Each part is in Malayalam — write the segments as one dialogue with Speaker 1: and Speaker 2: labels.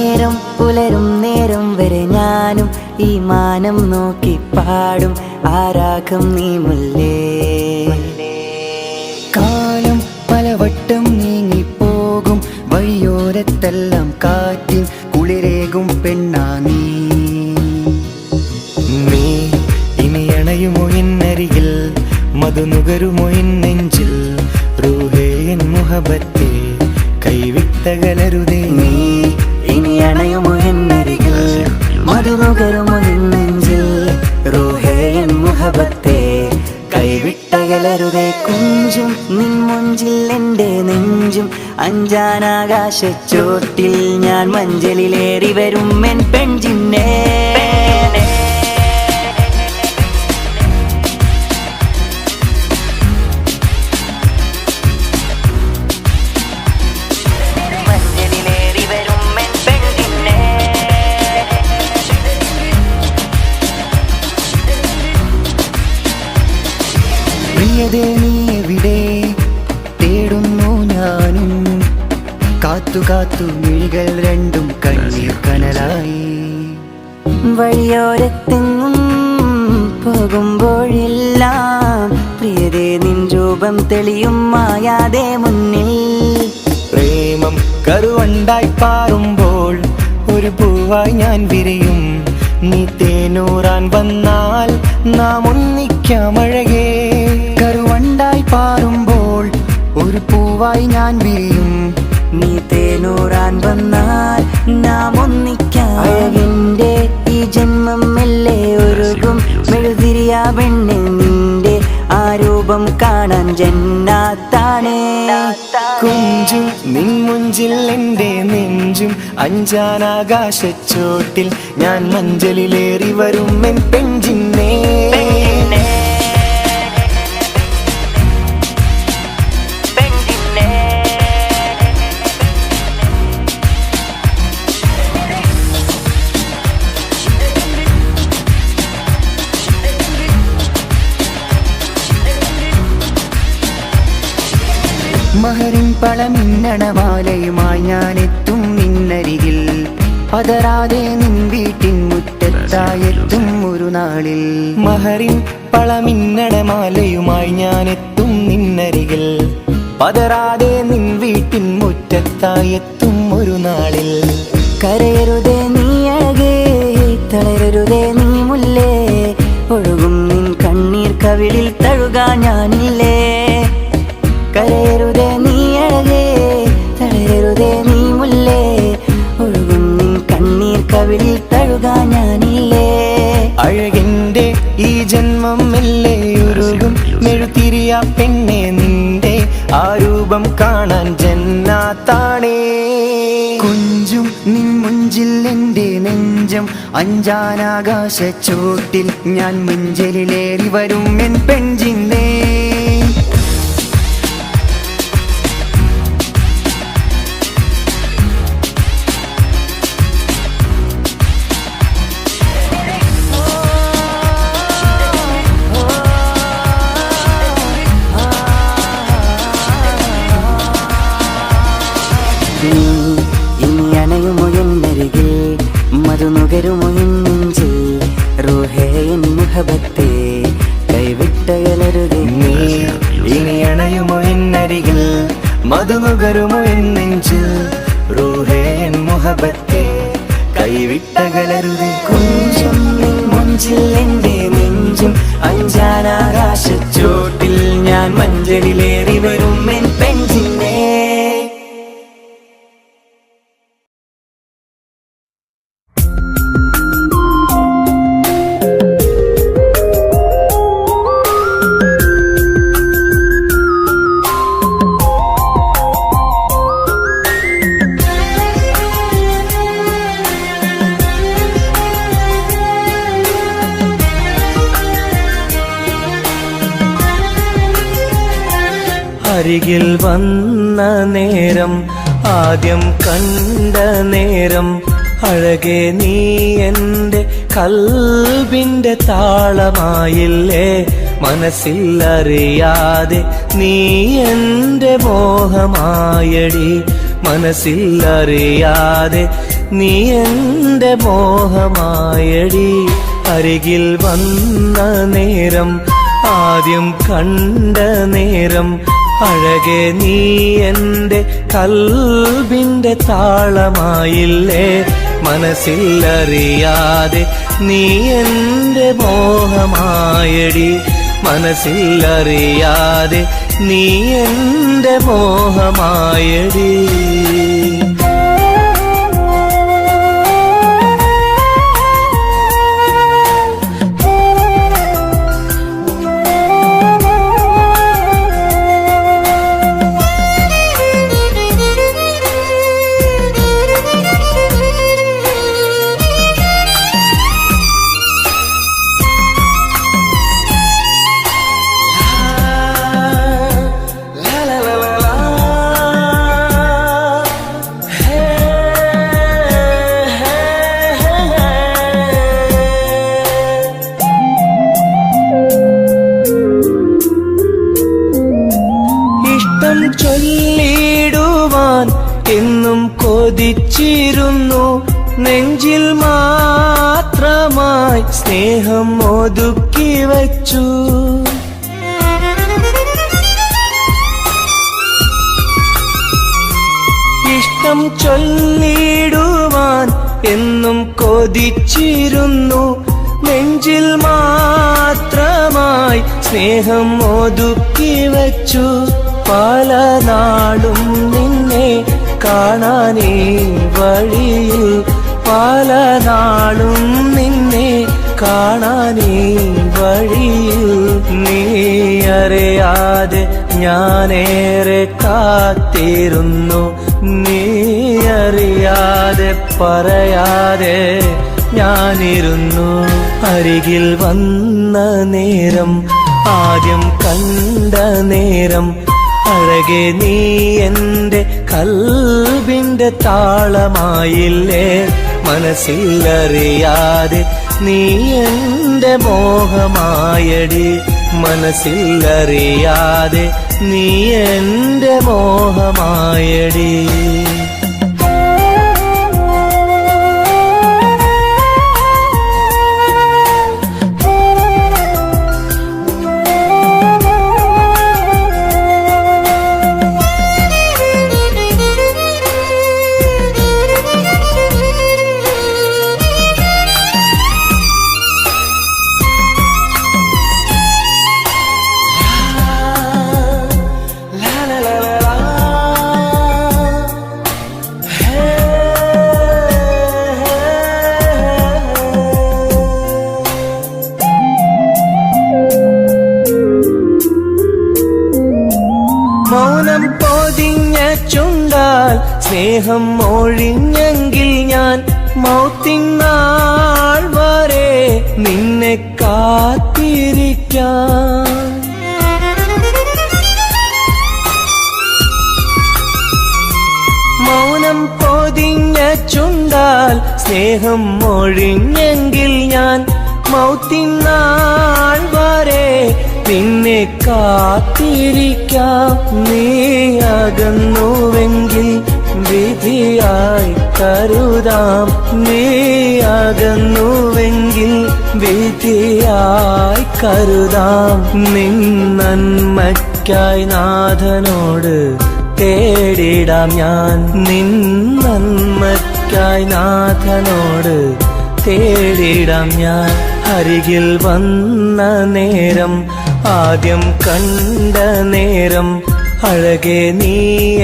Speaker 1: നേരം പുലരും നേരം വരെ ഞാനും ഈ മാനം നോക്കി പാടും ആരാഗം നീ മുല്ലേ.
Speaker 2: കാലം പലവട്ടം നീങ്ങിപ്പോകും വഴിയോരത്തെല്ലാം കാറ്റിൽ കുളിരേകും പെണ്ണാ നീ. നീ ഇനി അണയുമോ എന്നരികിൽ മധുനുകരുമോ എൻ നെഞ്ചിൽ റൂഹേ എൻ മുഹബത്തേ കൈവിട്ടകലരുതേ.
Speaker 1: നീ ഇനി അണയുമോ എന്നരികിൽ മധുനുകരുമോ എൻ നെഞ്ചിൽ റൂഹേ എൻ മുഹബത്തേ കൈവിട്ടകലരുതേ. കുഞ്ചും നിൻ മുഞ്ചിൽ എൻ്റെ നെഞ്ചും അഞ്ചാനാകാശച്ചോട്ടിൽ ഞാൻ മഞ്ചലിലേറി വരും എൻ പെൺജിന്നേ.
Speaker 2: പ്രിയതേ നീ എവിടെ തേടുന്നു ഞാനും കാത്തു കാത്തു മിഴികൾ രണ്ടും കണ്ണീർ കനലായി.
Speaker 1: വഴിയോരത്തെങ്ങും പോകുമ്പോഴെല്ലാം പ്രിയതേ നിൻ രൂപം തെളിയും മായാതെ മുന്നിൽ.
Speaker 2: പ്രേമം കരുവണ്ടായി പാറുമ്പോൾ ഒരു പൂവായി ഞാൻ വിരിയും. നീ തേനൂറാൻ വന്നാൽ നാം ഒന്നിക്കാമഴകേ. കരുവണ്ടായി പാറുമ്പോൾ ഒരു പൂവായി ഞാൻ വിരിയും.
Speaker 1: നീ തേനൂറാൻ വന്നാൽ നാം ഒന്നിക്കാം. അഴകിൻ്റെ ഈ ജന്മം മെല്ലെ ഒരുകും മെഴുതിരിയാ പെണ്ണെ നിന്റെ ആ രൂപം കാണാൻ ജന്നാത്താണേ.
Speaker 2: കുഞ്ചും നിൻ മുഞ്ചിൽ എൻ്റെ നെഞ്ചും അഞ്ചാനാകാശച്ചോട്ടിൽ ഞാൻ മഞ്ചലിലേറി വരും എൻ പെൺജിന്നേ. മഹറിൻ പളമിന്നണമാലയുമായി ഞാനെത്തും നിന്നരികിൽ. പതറാതെ നിൻ വീട്ടിൻ മുറ്റത്തായെത്തും ഒരു നാളിൽ. മഹറിൻ പളമിന്നണമാലയുമായി ഞാനെത്തും നിന്നരികിൽ. പതറാതെ നിൻ വീട്ടിൻ മുറ്റത്തായെത്തും ഒരു നാളിൽ.
Speaker 1: കരയരുതേ നീ അഴകേ തളരരുതേ നീ മുല്ലേ. ഒഴുകും നിൻ കണ്ണീർ കവിളിൽ തഴുകാൻ ഞാനില്ലേ. കരയരുതേ നീ അഴകേ തളരരുതേ നീ മുല്ലേ. ഒഴുകും നിൻ കണ്ണീർ കവിളിൽ തഴുകാൻ ഞാനില്ലേ.
Speaker 2: അഴകിൻ്റെ ഈ ജന്മം മെല്ലെ ഉരുകും മെഴുതിരിയ പെണ്ണെ നിന്റെ ആ രൂപം കാണാൻ ജന്നാത്താണേ. കുഞ്ചും നിൻ മുഞ്ചിൽ എൻ്റെ നെഞ്ചം അഞ്ചാനാകാശച്ചോട്ടിൽ ഞാൻ മഞ്ചലിലേറി വരും എൻ പെൺജിന്നേ.
Speaker 1: ഇനി അണയുമോ എന്നരികിൽ മധുനുകരുമോ എൻ നെഞ്ചിൽ റൂഹേ എൻ മുഹബത്തേ കൈവിട്ടകലരുതേ.
Speaker 2: നീ ഇനി അണയുമോ എന്നരികിൽ മധുനുകരുമോ എൻ നെഞ്ചിൽ റൂഹേ എൻ മുഹബത്തേ കൈവിട്ടകലരുതേ.
Speaker 1: കുഞ്ചും നിൻ മുഞ്ചിൽ എൻ്റെ നെഞ്ചും അഞ്ചാനാകാശച്ചോട്ടിൽ ഞാൻ മഞ്ചലിലേറി വരും എൻ പെൺജിന്നേ.
Speaker 2: അരികിൽ വന്ന നേരം ആദ്യം കണ്ട നേരം അഴകെ നീ എൻ്റെ കൽബിൻ്റെ താളമായില്ലേ. മനസ്സിലറിയാതെ നീ എൻ്റെ മോഹമായടി. മനസ്സിലറിയാതെ നീ എന്റെ മോഹമായടി. അരികിൽ വന്ന നേരം, ആദ്യം കണ്ട നേരം, അഴകെ നീ എന്റെ കൽബിന്റെ താളമായില്ലേ. മനസ്സിലറിയാതെ നീ എന്റെ മോഹമായടി. മനസ്സിലറിയാതെ നീ എന്റെ മോഹമായടി. ചൊല്ലിടുവാൻ എന്നും കൊതിച്ചിരുന്നു, നെഞ്ചിൽ മാത്രമായി സ്നേഹം ഒതുക്കി വച്ചു. ഇഷ്ടം ചൊല്ലിടുവാൻ എന്നും കൊതിച്ചിരുന്നു, നെഞ്ചിൽ മാത്രമായി സ്നേഹം ഒതുക്കി വച്ചു. പല നാളും നിന്നെ കാണാനേ വഴിയിൽ, പല നാളും നിന്നെ കാണാനേ വഴിയിൽ. നീ അറിയാതെ ഞാനേറെ കാത്തിരുന്നു, നീ അറിയാതെ പറയാതെ ഞാനിരുന്നു. അരികിൽ വന്ന നേരം, ആദ്യം കണ്ട നേരം, അഴകെ നീ എന്റെ കൽബിന്റെ താളമായില്ലേ. മനസ്സിലറിയാതെ നീ എന്റെ മോഹമായടി. മനസ്സിലറിയാതെ നീ എന്റെ മോഹമായടി. മൗനം പൊതിഞ്ഞ ചുണ്ടാൽ സ്നേഹം ഒഴിഞ്ഞെങ്കിൽ ഞാൻ മൗത്തിനാൾ വരെ നിന്നെ കാത്തിരിക്കാം. മൗനം പൊതിഞ്ഞ ചുണ്ടാൽ സ്നേഹം ഒഴിഞ്ഞെങ്കിൽ ഞാൻ മൗത്തിനാൾ വരെ നിന്നെ കാത്തിരിക്കാം. നീ അകന്നുവെങ്കിൽ വിധിയായി കരുതാം, നീ അകന്നുവെങ്കിൽ വിധിയായി കരുതാം. നിൻ നന്മയ്ക്കായി നാഥനോട് തേടിടാം ഞാൻ, നിൻ നന്മയ്ക്കായി നാഥനോട് തേടിടാം ഞാൻ. അരികിൽ വന്ന നേരം, ആദ്യം കണ്ട നേരം, അഴകെ നീ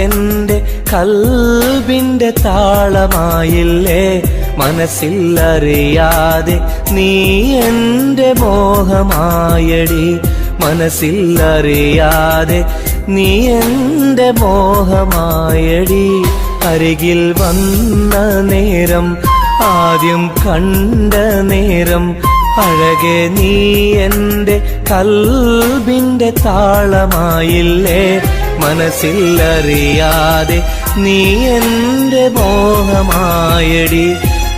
Speaker 2: എന്റെ കൽബിന്റെ താളമായില്ലേ. മനസ്സിലറിയാതെ നീ എന്റെ മോഹമായടി. മനസ്സിലറിയാതെ നീ എന്റെ മോഹമായടി. അരികിൽ വന്ന നേരം, ആദ്യം കണ്ട നേരം, അഴകെ നീ എന്റെ കൽബിന്റെ താളമായില്ലേ. മനസ്സിലറിയാതെ നീ എന്റെ മോഹമായടി.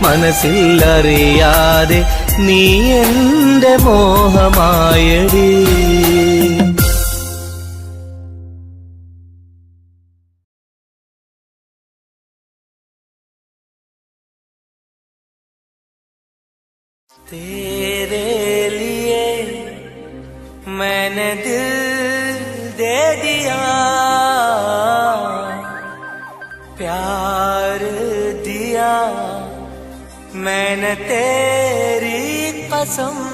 Speaker 2: മനസ്സിലറിയാതെ നീ എന്റെ മോഹമായടി.
Speaker 1: तेरे लिए मैंने दिल दे दिया, प्यार दिया मैंने तेरी कसम।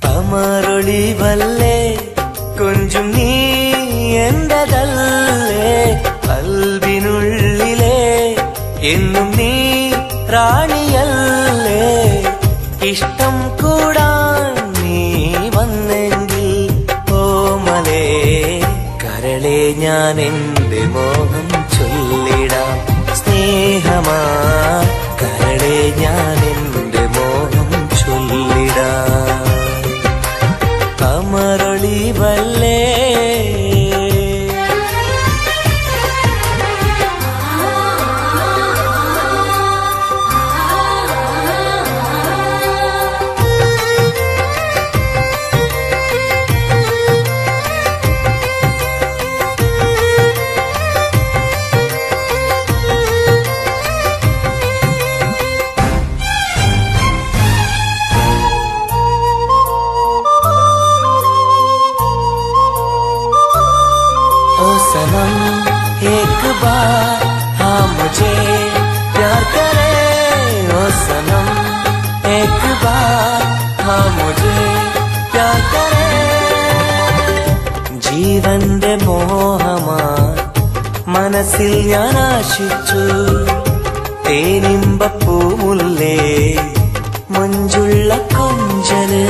Speaker 1: അമരൊളിവല്ലേ കൊഞ്ചും നീ എന്റതല്ലേ, കൽവിനുള്ളിലെ എന്നും നീ റാണിയല്ലേ. ഇഷ്ടം കൂടാൻ നീ വന്നെങ്കിൽ ഓമലേ കരളെ ഞാൻ എന്റെ മോഹം ചൊല്ലിടാം. സ്നേഹമാ കരളെ ഞാൻ എന്റെ മോഹം ചൊല്ലിടാം. അമരൊളിവല്ലേ सनम एक बार हाँ मुझे प्यार करे, ओ सनम एक बार हाँ मुझे प्यार करे. ജീവന്റെ മോഹമാ മനസ്സിൽ ഞാൻ ആശിച്ചു, തേനിമ്പപ്പൂമുല്ലേ മഞ്ചുള്ള കൊഞ്ചല്.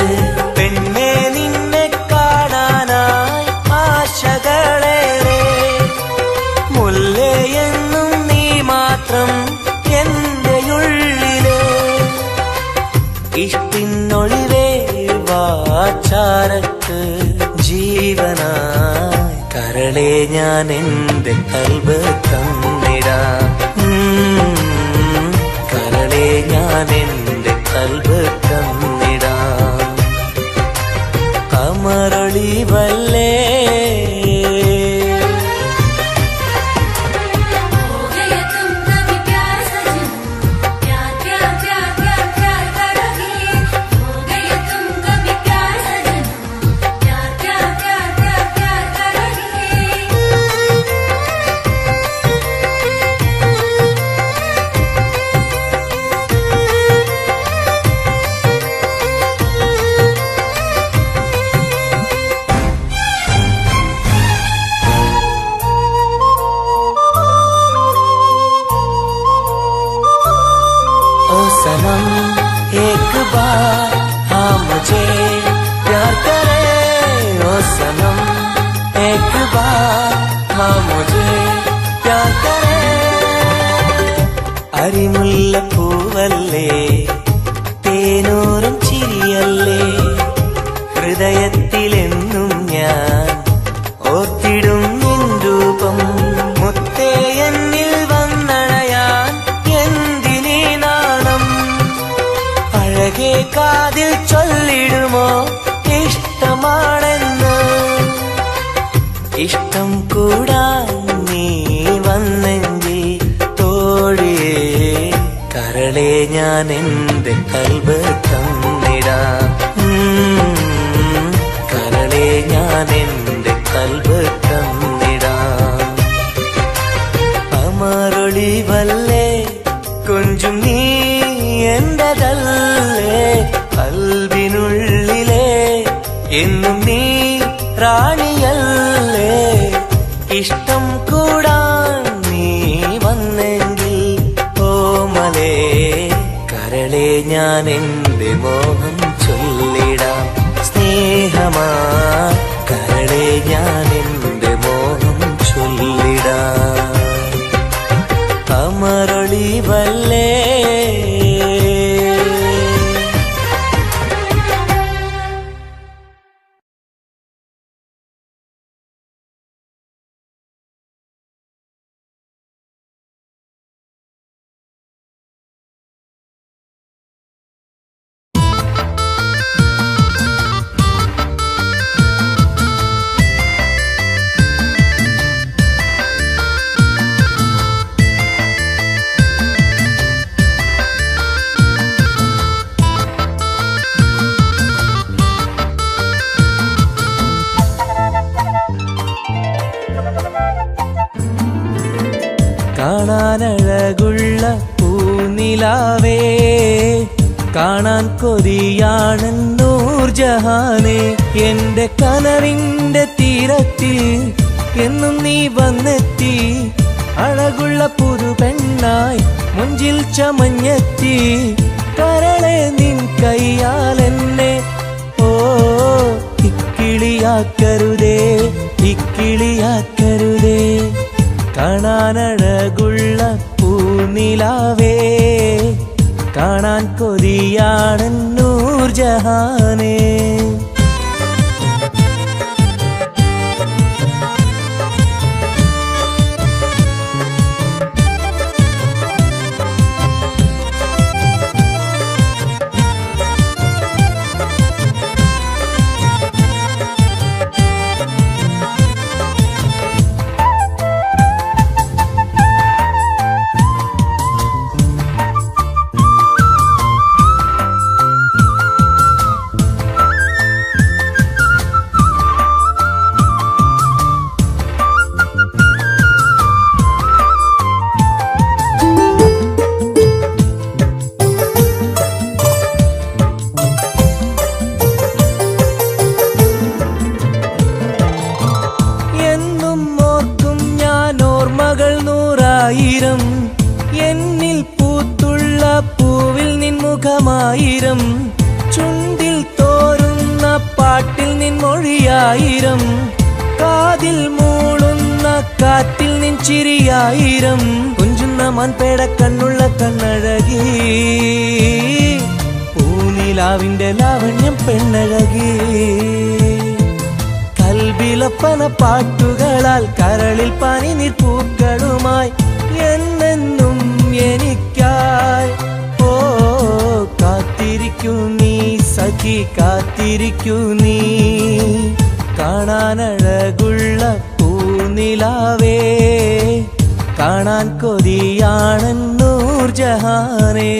Speaker 1: പെണ്ണെ നിന്നെ കാണാനായി ആശകളേറെ, മുല്ലയെന്നും നീ മാത്രം എന്റെ ഉള്ളിലെ. ഇഷ്ടിനൊളിവേ വാചാരത്ത് ജീവനായി കരളെ ഞാൻ എന്റെ കൽബ് തന്നിടാം. കരളെ ഞാൻ എന്റെ കൽബ് തന്നിടാം. അമരൊളിവല്ലേ सनम एक बार हाँ मुझे प्यार करे, ओ सनम एक बार हाँ मुझे प्यार करे. അരിമുല്ലപ്പൂവല്ലേ തേനൂറും ചിരിയല്ലേ, ഹൃദയത്തിലെന്നും ഞാൻ ഓർത്തിടും നിൻ രൂപം. മുത്തേ എന്നിൽ വന്നണയാൻ എന്തിനീ നാണം, അഴകേ കാതിൽ ചൊല്ലിടുമോ ഇഷ്ടമാണെന്ന്. ഇഷ്ടം കൂടാൻ നീ വന്നെങ്കിൽ തോഴിയേ കരളെ ഞാൻ എന്റെ കൽബ് തന്നിടാം. കരളെ ഞാൻ എന്റെ കൽബ് തന്നിടാം. അമരൊളിവല്ലേ കൊഞ്ചും നീ എന്റതല്ലേ, കൽവിനുള്ളിലെ എന്നും നീ റാണിയല്ലേ. ഇഷ്ടം കൂടാൻ നീ
Speaker 2: ഞാൻ എൻ്റെ മോഹം ചൊല്ലിടാം. സ്നേഹമാ കരളെ ഞാൻ എൻ്റെ മോഹം ചൊല്ലിടാം. അമരൊളിവല്ലേ കാണാനഴകുള്ള പൂനിലാവേ, കാണാൻ കൊതിയാണ് നൂർജഹാനേ. എന്റെ കനവിന്റെ തീരത്തിൽ എന്നും നീ വന്നെത്തി. അഴകുള്ള പുതു പെണ്ണായി മുഞ്ചിൽ ചമഞ്ഞെത്തി. കരളെ നിൻ കയ്യാൽ എന്നെ ഓ ഇക്കിളിയാക്കരുതേ, ഇക്കിളിയാക്കരുതേ. കാണാനഴകുള്ള പൂനിലാവേ, കാണാൻ കൊതിയാണ് നൂർജഹാനേ. എന്നിൽ പൂത്തുള്ള പൂവിൽ നിൻമുഖമായിരം. ചുണ്ടിൽ തോരുന്ന പാട്ടിൽ നിൻമൊഴിയായിരം. കാതിൽ മൂളുന്ന കാറ്റിൽ നിൻ ചിരിയായിരം. കുഞ്ചുന്ന മാൻപേട കണ്ണുള്ള കണ്ണഴകി, പൂനിലാവിന്റെ ലാവണ്യം പെണ്ണഴകി. കൽബിലപ്പന പാട്ടുകളാൽ കരളിൽ പനിനീർ പൂക്കളുമായി എന്നെന്നും എനിക്കായി ഓ കാത്തിരിക്കൂ നീ സഖി, കാത്തിരിക്കൂ നീ. കാണാനഴകുള്ള പൂനിലാവേ, കാണാൻ കൊതിയാണ് നൂർജഹാനേ.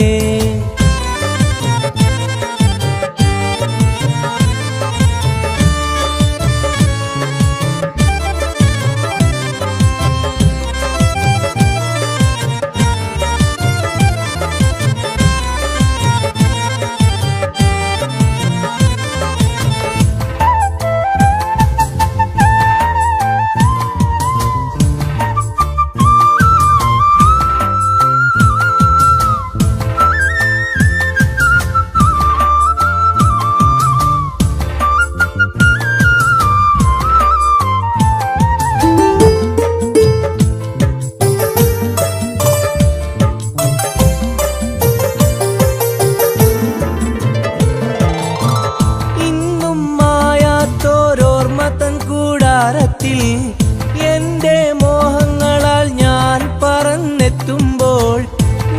Speaker 2: എന്റെ മോഹങ്ങളാൽ ഞാൻ പറന്നെത്തുമ്പോൾ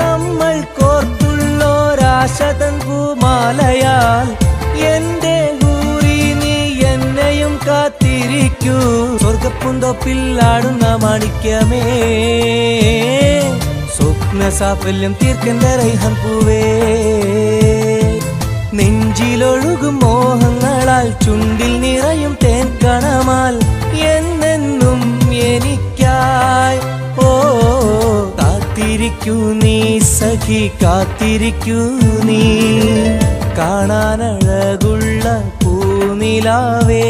Speaker 2: നമ്മൾ കോർത്തുള്ളൊരാശതൻ പൂമാലയാൽ എന്റെ ഊരി നീ എന്നെയും കാത്തിരിക്കൂ. സ്വർഗപ്പുന്തോപ്പിൽ ആടുന്ന മാണിക്യമേ, സ്വപ്ന സാഫല്യം തീർക്കെന്റെ റൈഹാൻ പൂവേ. നെഞ്ചിലൊഴുകും മോഹങ്ങളാൽ ചുണ്ടിൽ നിറയും തേൻ കണമാൽ എന്നെന്നും എനിക്കായി ഓ കാത്തിരിക്കൂ നീ സഖി, കാത്തിരിക്കൂ നീ. കാണാനഴകുള്ള പൂനിലാവേ,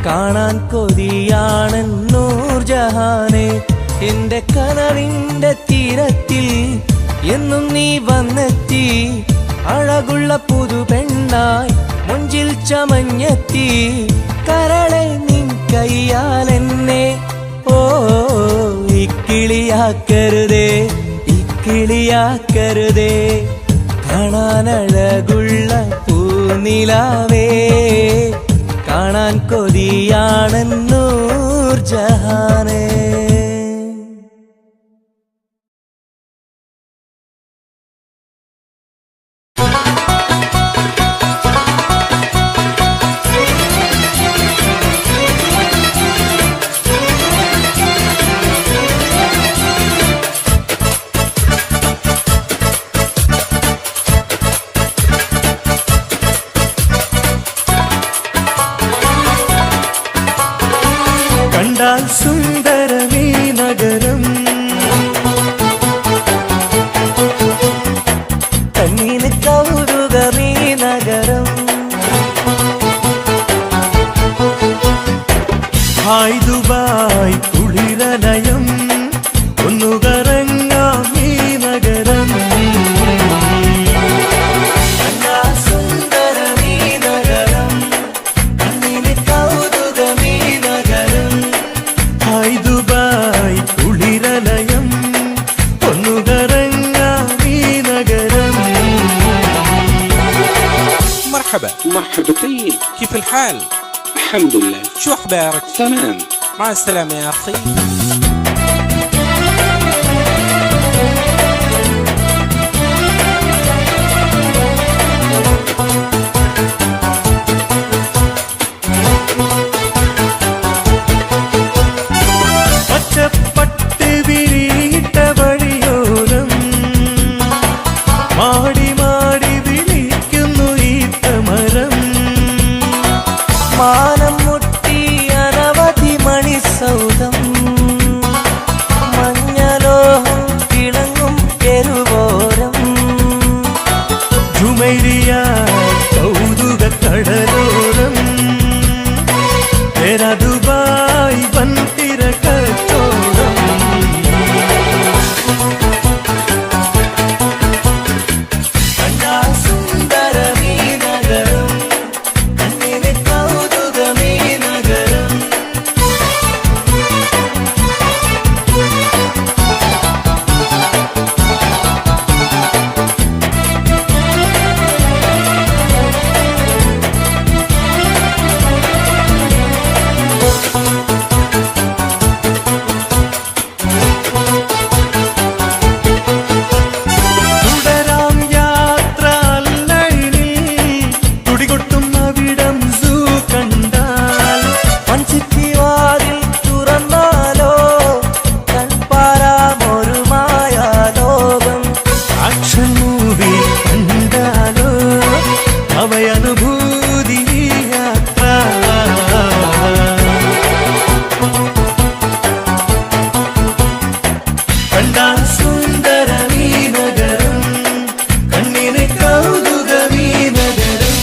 Speaker 2: കാണാൻ കൊതിയാണ് നൂർജഹാനേ. എന്റെ കനവിന്റെ തീരത്തിൽ എന്നും നീ വന്നെത്തി. അഴകുള്ള പുതു പെണ്ണായി മുഞ്ചിൽ ചമഞ്ഞെത്തി കരളെ നിൻ കയ്യാലെന്നെ ഓ ഇക്കിളിയാക്കരുതേ ഇക്കിളിയാക്കരുതേ കാണാനഴകുള്ള പൂനിലാവേ കാണാൻ കൊതിയാണെന്നൂർ ജഹാനേ. കണ്ടാൽ സുന്ദരമീ നഗരം കണ്ണിന് കൗതുകമീ നഗരം ഹായ് ദുബായ് കുളിരലയം ഒന്നു കറങ്ങാം ഈ നഗരം. കണ്ടാൽ സുന്ദരമീ നഗരം കണ്ണിന് കൗതുകമീ നഗരം ഹായ് ദുബായ് കുളിരലയം ഒന്നു കറങ്ങാം ഈ നഗരം.
Speaker 3: مرحبا.
Speaker 4: مرحبتين.
Speaker 3: كيف الحال؟
Speaker 4: الحمد لله.
Speaker 3: شو أخبارك؟
Speaker 4: تمام.
Speaker 3: مع السلامة يا أخي.
Speaker 2: പച്ചപ്പട്ട് വിരിയിട്ട വഴിയോരം മാടി മാടി വിളിക്കുന്നു ഈ തമരം മാനം മുട്ടി അനവധി മണിസൗധം മഞ്ഞലോഹം തിളങ്ങും തെരുവോരം ജുമൈരിയ കൗതുക കടലോരം ദുബായ് വൻതിര കച്ചോടം കണ്ടാൽ സുന്ദരമീ നഗരം കണ്ണിന് കൗതുകമീ നഗരം. തുടരാം യാത്ര അല്ലഴിനിൽ തുടികൊട്ടും അവിടം സൂ കണ്ടാൽ മൺചിത്തിവാതിൽ തുറന്നാലോ കൺപാരാമൊരു മായാലോകം ആക്ഷൻ മൂവി കണ്ടാലോ അവയനുഭൂതി യാത്ര. കണ്ടാൽ സുന്ദരമീ നഗരം കണ്ണിന് കൗതുകമീ നഗരം.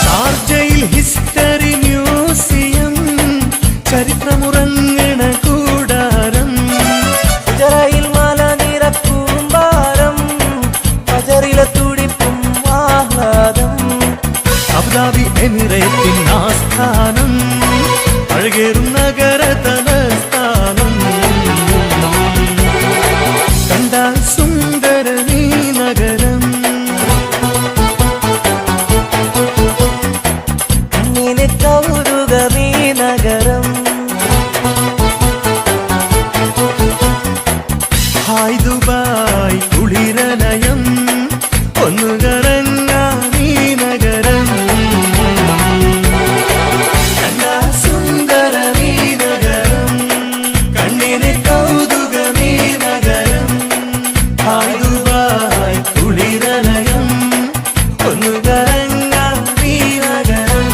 Speaker 2: ഷാർജയിൽ ഹിസ്റ്ററി മ്യൂസിയം ചരിത്രമുറങ്ങണ കൂടാരം ജറയിൽ മലനിര കൂമ്പാരം പജറിലെ തുടിപ്പും ആഹ്ലാദം അബുദാബി എമിറേറ്റിൻ ആസ്ഥാനം അഴകേറും നഗര തലസ്ഥാനം. കണ്ടാൽ സുന്ദരമീ നഗരം കണ്ണിന് കൗതുകമീ നഗരം ഹായ് ദുബായ് കുളിരലയം ഒന്നു കറങ്ങാം ഈ നഗരം. കണ്ടാൽ സുന്ദരമീ നഗരം കണ്ണിന് കൗതുകമീ നഗരം ഹായ് ദുബായ് കുളിരലയം ഒന്നു കറങ്ങാം ഈ നഗരം.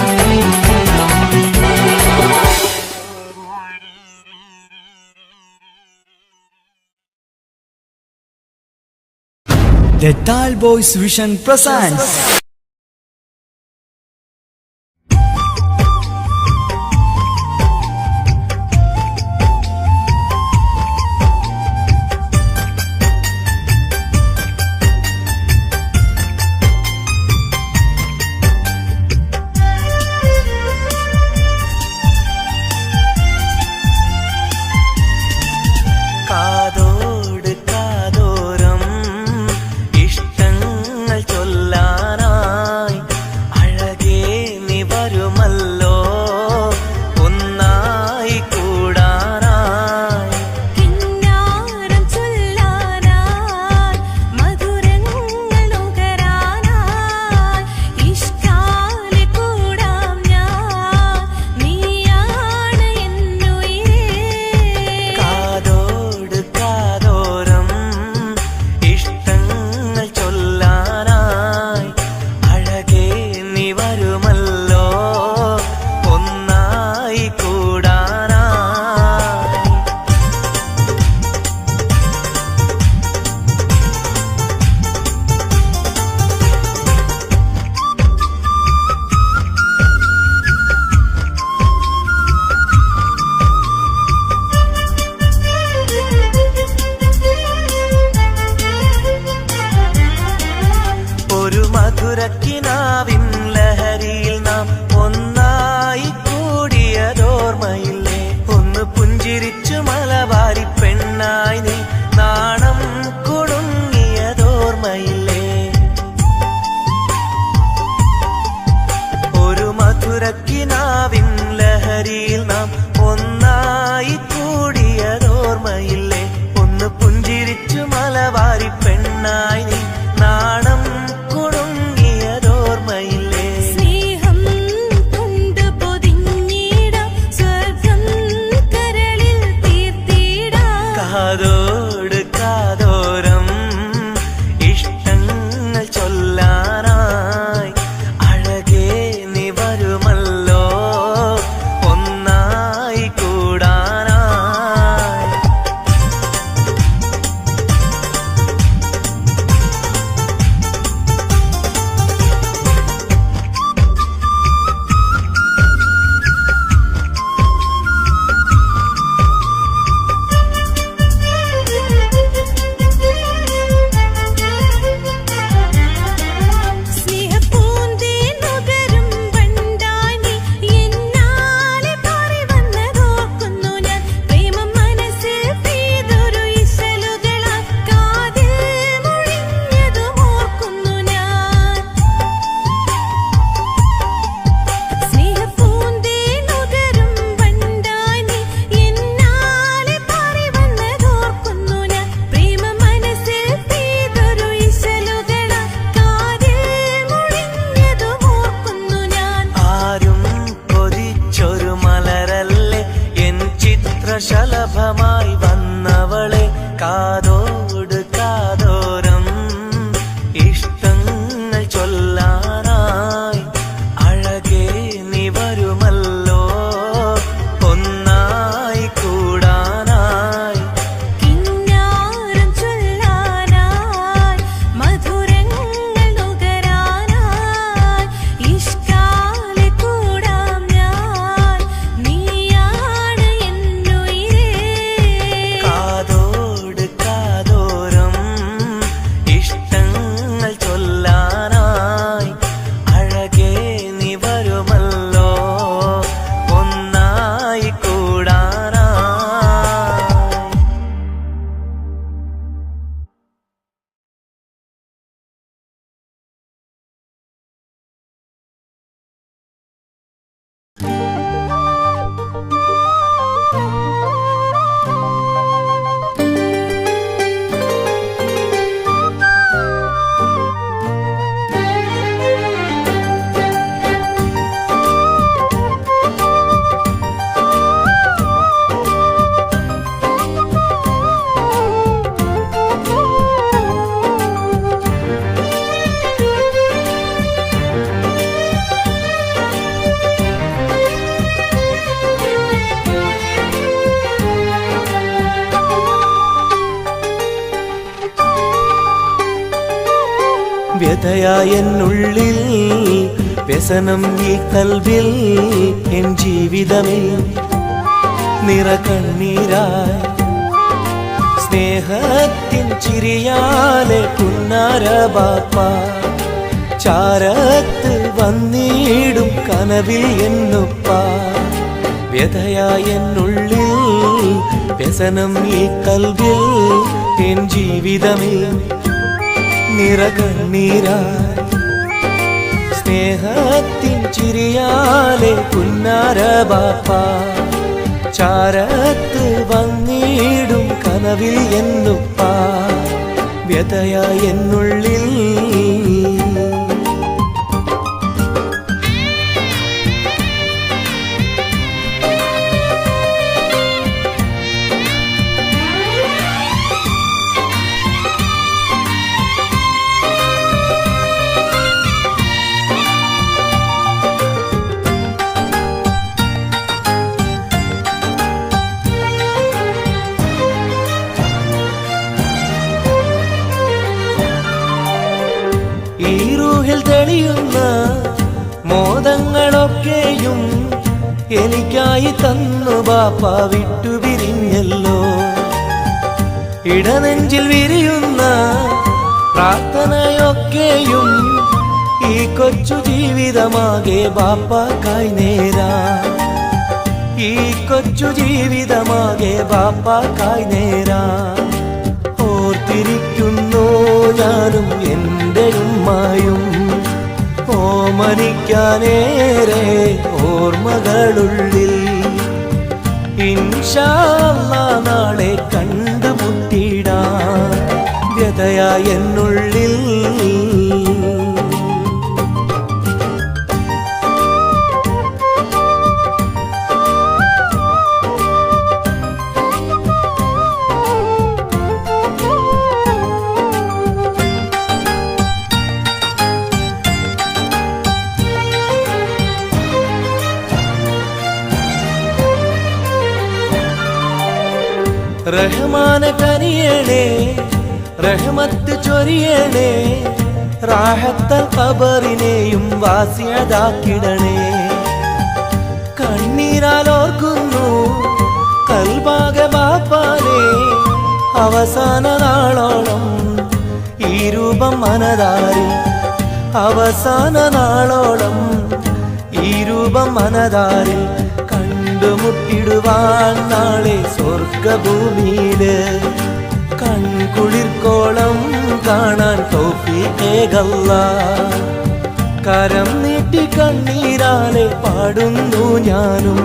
Speaker 5: The Tal Boys Vision presents
Speaker 2: കാതോട് കാതോരം ഇഷ്ടങ്ങൾ ചൊല്ലാനായി അഴകേ നീ വരുമല്ലോ ഒന്നായി കൂടാനായി
Speaker 6: കിന്നാരം ചൊല്ലാനായി മധുരങ്ങൾ നുകരാനായി ഇഷ്കാലെ കൂടാം ഞാൻ നീയാണ് എന്നുയിരേ
Speaker 2: കാതോട് കാതോരം ഇഷ്ടങ്ങൾ ചൊല്ലാനായി അഴകേ നീ വരുമല്ലോ ഒന്നായി കൂടാനായി ഒരു മധുരക്കിനാവിൻ ലഹരിയിൽ നാം ഒന്നായി കൂടിയതോർമ്മയില്ലേ ഒന്ന് പുഞ്ചിരിച്ചു മലബാരി പെണ്ണായി നീ നാണം കുടുങ്ങിയതോർമ്മയില്ലേ ഒരു മധുരക്കിനാവിൻ ലഹരിയിൽ നാം ഒന്നായി കൂടിയതോർമ്മയില്ലേ ഒന്ന് പുഞ്ചിരിച്ചു മലബാരി പെണ്ണായി നീ നാണം കുടുങ്ങിയതോർമ്മയില്ലേ
Speaker 6: സ്നേഹം കൊണ്ട് പൊതിഞ്ഞിടാം സ്വർഗം കരളിൽ തീർത്തിടാം
Speaker 2: കാതോട് കാതോരം ഇഷ്ടങ്ങൾ ചൊല്ലാനായി അഴകേ നീ വരുമല്ലോ ഒന്നായി കൂടാനായി
Speaker 6: സ്നേഹപ്പൂന്തേൻ നുകരും വണ്ടായി നീ എന്നാലെ പാറി വന്നതോർക്കുന്നു ഞാൻ പ്രേമം മനസ്സിൽ പെയ്തൊരു ഇശലുകളാൽ കാതിൽ മുഴിഞ്ഞതും ഓർക്കുന്നു ഞാൻ സ്നേഹപ്പൂന്തേൻ നുകരും വണ്ടായി നീ എന്നാലെ പാറി വന്നതോർക്കുന്നു ഞാൻ പ്രേമം മനസ്സിൽ പെയ്തൊരു ഇശലുകളാൽ കാതിൽ മുഴിഞ്ഞതും ഓർക്കുന്നു ഞാൻ
Speaker 2: ആരും കൊതിച്ചൊരു മലരല്ലേ എൻ ചിത്രശലഭമായി വന്നവളെ കാതോട് കാതോരം ഇഷ്ടങ്ങൾ ചൊല്ലാനായി അഴകേ നീ വരുമല്ലോ ഒന്നായി കൂടാനായി
Speaker 6: കിന്നാരം ചൊല്ലാനായി മധുരങ്ങൾ നുകരാനായി ഇഷ്കാലെ കൂടാം ഞാൻ നീയാണ് എന്നുയിരേ
Speaker 2: വ്യഥയായെന്നുള്ളിൽ വ്യസനം ഈ കൽവിൽ എൻ ജീവിതമേ നിറകണ്ണീരായി സ്നേഹത്തിൻ ചിരിയാലെ പുന്നാര ബാപ്പ ചാരത്ത് വന്നിടും കനവിൽ എന്നുപ്പ വ്യഥയായെന്നുള്ളിൽ വ്യസനം ഈ കൽവിൽ എൻ ജീവിതമേ നിറകണ്ണീരായി സ്നേഹത്തിൻ ചിരിയാലെ പുന്നാര ബാപ്പ ചാരത്ത് വന്നിടും കനവിൽ എന്നുപ്പ വ്യഥയായെന്നുള്ളിൽ ഈ റൂഹിൽ തെളിയുന്ന മോദങ്ങളൊക്കെയും എനിക്കായി തന്നു ബാപ്പ വിട്ടുപിരിഞ്ഞല്ലോ ഇടനെഞ്ചിൽ വിരിയുന്ന പ്രാർത്ഥനയൊക്കെയും ഈ കൊച്ചു ജീവിതമാകെ ബാപ്പാക്കായി നേരാ ഈ കൊച്ചു ജീവിതമാകെ ബാപ്പാക്കായി നേരാ ഓർത്തിരിക്കുന്നു ഞാനും എൻ്റെ ഉമ്മായും ഓമനിക്കാനേറെ ഓർമ്മകളുള്ളിൽ ഇൻഷാ അല്ലാഹ് നാളെ കണ്ടുമുട്ടിടാൻ വ്യഥയായെന്നുള്ളിൽ റഹ്മാനെ കനിയണേ റഹ്മത്ത് ചൊരിയണേ റാഹത്തൽ ഖബറിനെയും വാസിയതാക്കിടണേ കണ്ണീരാൽ ഓർക്കുന്നു കൽബാകെ ബാപ്പാനെ അവസാന നാളോളം ഈ രൂപം മനതാരിൽ അവസാന നാളോളം ഈ രൂപം മനതാരിൽ കണ്ടുമുട്ടിടുവാൻ നാളെ സ്വർഗഭൂമിയില് കൺകുളിർക്കോളം കാണാൻ തൗഫീഖേകല്ലാഹ് കരം നീട്ടി കണ്ണീരാലെ പാടുന്നു ഞാനും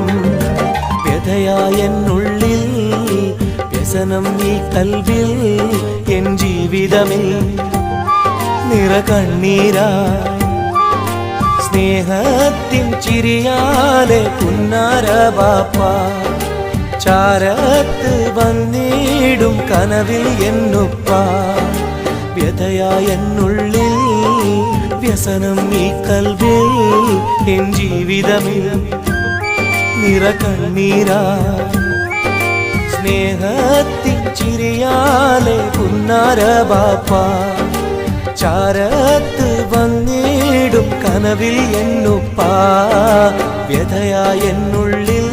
Speaker 2: വ്യഥയായെന്നുള്ളിൽ വ്യസനം ഈ കൽവിൽ എൻ ജീവിതമേ നിറകണ്ണീരായി സ്നേഹത്തിൻ ചിരിയാലെ പുന്നാര ബാപ്പ ചാരത്ത് വന്നിടും കനവിൽ എന്നുപ്പ വ്യഥയായെന്നുള്ളിൽ വ്യസനം ഈ കൽവിൽ എൻ ജീവിതമേ നിറകണ്ണീരായി സ്നേഹത്തിൻ ചിരിയാലെ പുന്നാര ബാപ്പ ചാരത്ത് വന്നിടും കനവിൽ എന്നുപ്പ വ്യഥയായെന്നുള്ളിൽ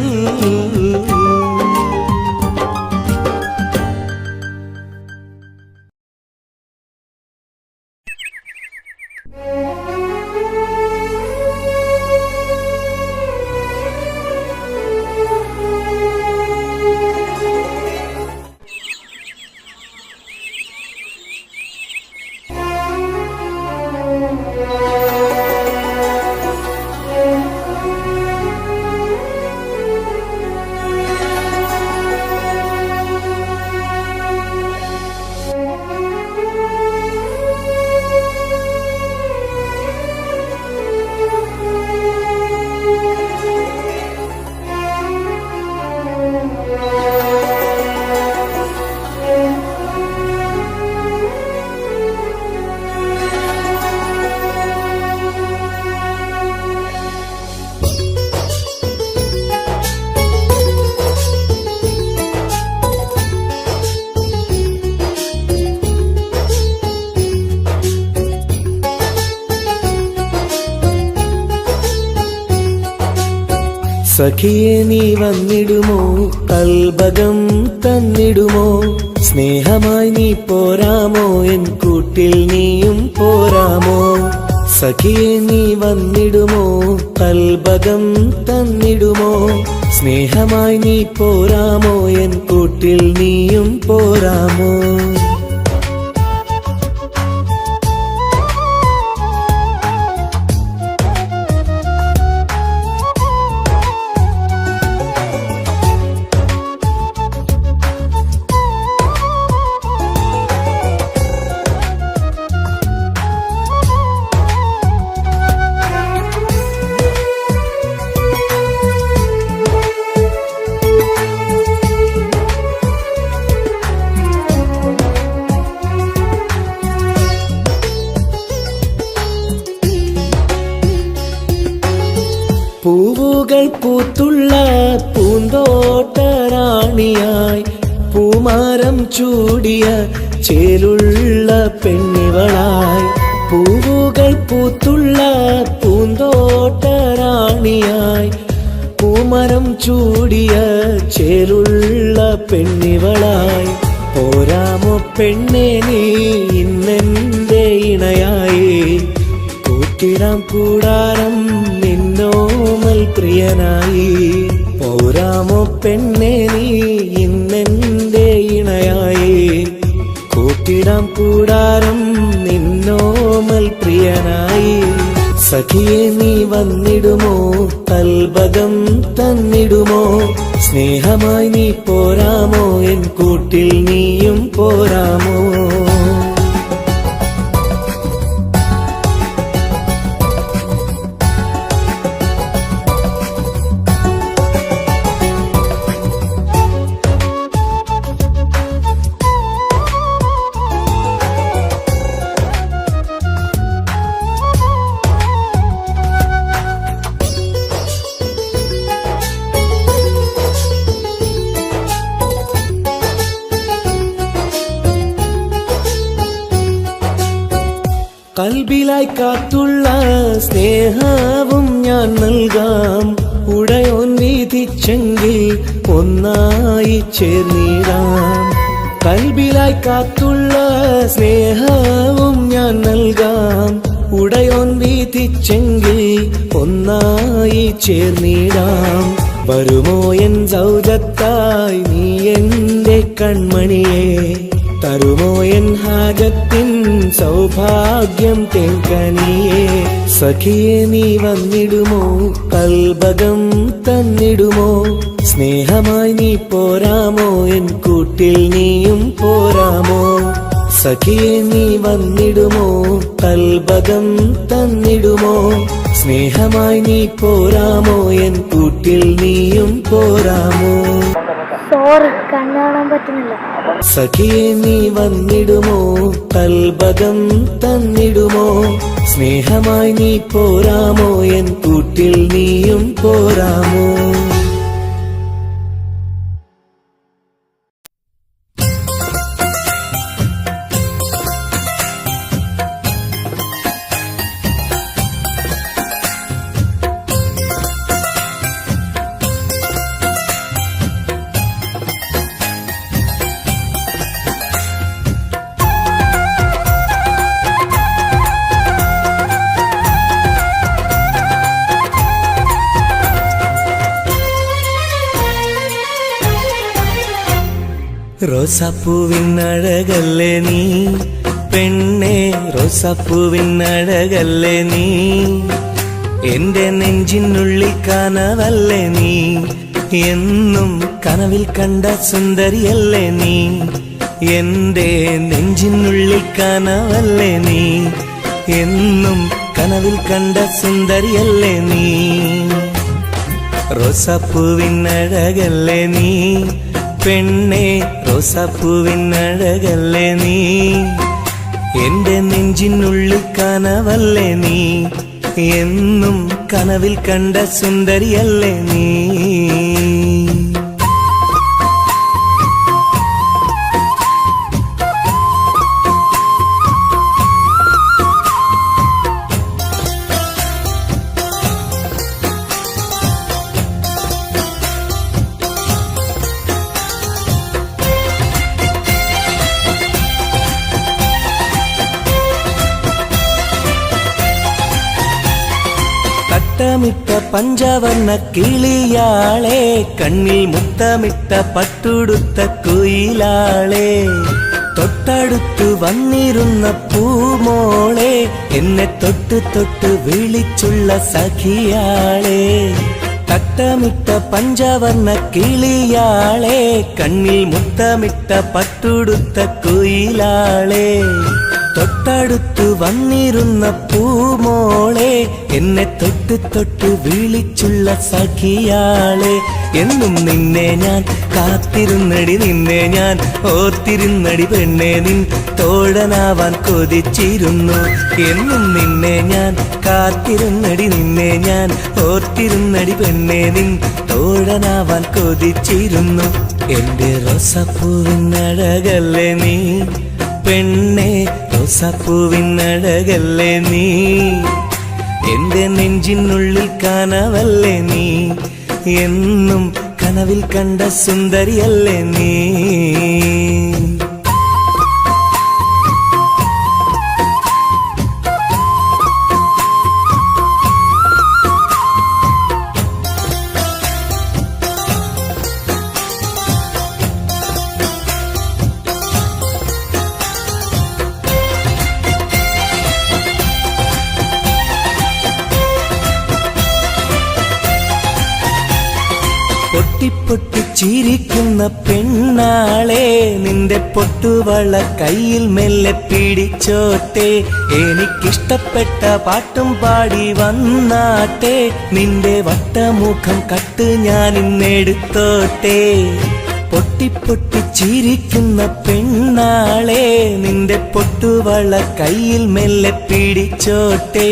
Speaker 2: സഖിയെ നീ വന്നിടുമോ കൽബകം തന്നിടുമോ സ്നേഹമായി നീ പോരാമോ എൻ കൂട്ടിൽ നീയും പോരാമോ സഖിയെ നീ വന്നിടുമോ കൽബകം തന്നിടുമോ സ്നേഹമായി നീ പോരാമോ എൻ കൂട്ടിൽ നീയും പോരാമോ പൂവുകൾ പൂത്തുള്ള പൂന്തോട്ടറാണിയായി പൂമാരം ചൂടിയ ചേലുള്ള പെണ്ണിവളായി പൂവുകൾ പൂത്തുള്ള പൂന്തോട്ടറാണിയായി പൂമരം ചൂടിയ ചേലുള്ള പെണ്ണിവളായി പോരാമോ പെണ്ണെ നീ ഇന്നെന്റെ ഇണയായി കൂട്ടിടാം കൂടാരം നിന്നോമൽ പ്രിയനായി പോരാമോ പെണ്ണെ നീ ഇന്നെന്റെ ഇണയായി കൂട്ടിടാം കൂടാരം നിന്നോമൽ പ്രിയനായി സഖിയെ നീ വന്നിടുമോ കൽബകം തന്നിടുമോ സ്നേഹമായി നീ പോരാമോ എൻ കൂട്ടിൽ നീയും പോരാമോ കൽബിലായി കാത്തുള്ള സ്നേഹവും ഞാൻ നൽകാം ഉടയോൻ വിധിച്ചെങ്കിൽ ഒന്നായി ചേർന്നിടാം കൽബിലായി കാത്തുള്ള സ്നേഹവും ഞാൻ നൽകാം ഉടയോൻ വിധിച്ചെങ്കിൽ ഒന്നായി ചേർന്നിടാം വരുമോ എൻ സൗജത്തായി നീ എന്റെ കൺമണിയെ തരുമോ എൻ ഹാജത്തിൻ സൗഭാഗ്യം തേങ്കനിയേ സഖിയെ നീ വന്നിടുമോ കൽബകം തന്നിടുമോ സ്നേഹമായി നീ പോരാമോ എൻ കൂട്ടിൽ നീയും പോരാമോ സഖിയെ നീ വന്നിടുമോ കൽബകം തന്നിടുമോ സ്നേഹമായി നീ പോരാമോ എൻ കൂട്ടിൽ നീയും പോരാമോ
Speaker 7: സോറി കണ്ണു കാണാൻ പറ്റുന്നില്ല
Speaker 2: സഖിയെ നീ വന്നിടുമോ കൽബകം തന്നിടുമോ സ്നേഹമായി നീ പോരാമോ എൻ കൂട്ടിൽ നീയും പോരാമോ റോസാപ്പൂവിനഴകല്ലേ നീ പെണ്ണെ റോസാപ്പൂവിനഴകല്ലേ നീ എന്റെ നെഞ്ചിനുള്ളിൽ കനവല്ലേ നീ എന്നും കനവിൽ കണ്ട സുന്ദരിയല്ലേ നീ എന്റെ നെഞ്ചിനുള്ളിൽ കനവല്ലേ നീ എന്നും കനവിൽ കണ്ട സുന്ദരിയല്ലേ നീ റോസാപ്പൂവിനഴകല്ലേ നീ പെണ്ണെ റോസാപ്പൂവിനഴകല്ലേ നീ എന്റെ നെഞ്ചിനുള്ളിൽ കനവല്ലേ നീ എന്നും കനവിൽ കണ്ട സുന്ദരിയല്ലേ നീ തട്ടമിട്ട പഞ്ചവർണ്ണ കിളിയാളെ, കണ്ണിൽ മുത്തമിട്ട പട്ടുടുത്ത കുയിലാളെ, തൊട്ടടുത്തു വന്നിരുന്ന പൂമോളെ, എന്നെ തൊട്ട് തൊട്ട് വിളിച്ചുള്ള സഖിയാളെ. തട്ടമിട്ട പഞ്ചവർണ്ണ കിളിയാളെ, കണ്ണിൽ മുത്തമിട്ട പട്ടുടുത്ത കുയിലാളെ, തൊട്ടടുത്തു വന്നിരുന്ന പൂമോളെ, എന്നെ തൊട്ട് തൊട്ട് വിളിച്ചുള്ള സഖിയാളെ. എന്നും നിന്നെ ഞാൻ കാത്തിരുന്നടി, നിന്നെ ഞാൻ ഓർത്തിരുന്നടി പെണ്ണെ, നിൻ തോഴനാവാൻ കൊതിച്ചിരുന്നു. എന്നും നിന്നെ ഞാൻ കാത്തിരുന്നടി, നിന്നെ ഞാൻ ഓർത്തിരുന്നടി പെണ്ണെ, നിൻ തോഴനാവാൻ കൊതിച്ചിരുന്നു. എന്റെ റോസാപ്പൂവിനഴകല്ലേ നീ പെണ്ണെ, റോസാപ്പൂവിനഴകല്ലേ നീ, എന്റെ നെഞ്ചിനുള്ളിൽ കനവല്ലേ നീ, എന്നും കനവിൽ കണ്ട സുന്ദരിയല്ലേ നീ. പൊട്ടിപ്പൊട്ടി ചിരിക്കുന്ന പെണ്ണാളെ, നിന്റെ പൊട്ടുവള കയ്യിൽ മെല്ലെ പിടിച്ചോട്ടെ, എനിക്കിഷ്ടപ്പെട്ട പാട്ടും പാടി വന്നാട്ടെ, നിന്റെ വട്ടമുഖം കട്ട് ഞാൻ ഇന്നെടുത്തോട്ടെ. പൊട്ടിപ്പൊട്ടി ചിരിക്കുന്ന പെണ്ണാളെ, നിന്റെ പൊട്ടുവള കയ്യിൽ മെല്ലെ പിടിച്ചോട്ടെ,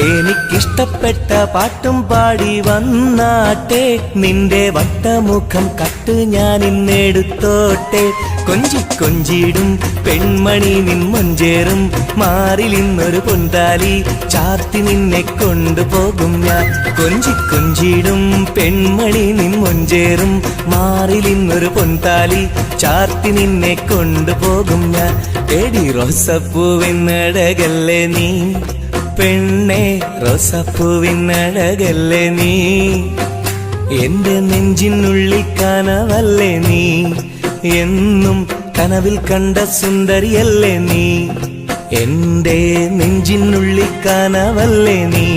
Speaker 2: എനിക്കിഷ്ടപ്പെട്ട പാട്ടും പാടി വന്നാട്ടെ, നിന്റെ വട്ടമുഖം കട്ട് ഞാൻ ഇന്നെടുത്തോട്ടെ. കൊഞ്ചി കൊഞ്ചിടും പെൺമണി നിൻ മൊഞ്ചേറും മാറിലിന്നൊരു പൊന്താലി ചാർത്തി നിന്നെ കൊണ്ടുപോകും ഞാൻ. കൊഞ്ചി കൊഞ്ചിടും പെൺമണി നിൻ മൊഞ്ചേറും മാറിലിന്നൊരു പൊന്താലി ചാർത്തി നിന്നെ കൊണ്ടുപോകും ഞാൻ. എടി റോസപ്പൂവിനഴകല്ലേ നീ പെണ്ണെ, റോസപ്പൂവിനഴകല്ലേ നീ, എന്റെ നെഞ്ചിനുള്ളിൽ കനവല്ലേ നീ, എന്നും കനവിൽ കണ്ട സുന്ദരിയല്ലേ നീ, എന്റെ നെഞ്ചിനുള്ളിൽ കനവല്ലേ നീ,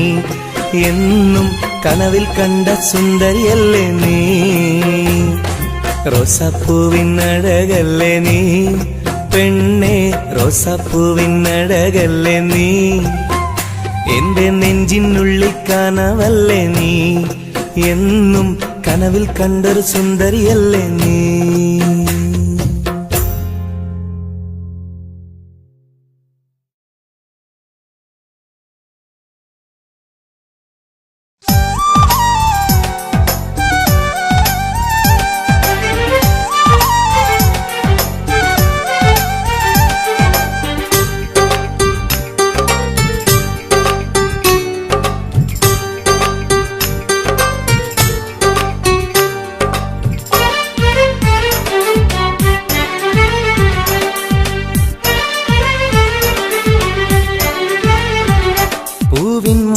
Speaker 2: എന്നും കനവിൽ കണ്ട സുന്ദരിയല്ലേ നീ. റോസാപ്പൂവിനഴകല്ലേ നീ പെണ്ണെ, റോസാപ്പൂവിനഴകല്ലേ നീ, എന്റെ നെഞ്ചിനുള്ളിൽ കനവല്ലേ നീ, എന്നും കനവിൽ കണ്ടൊരു സുന്ദരിയല്ലേ നീ.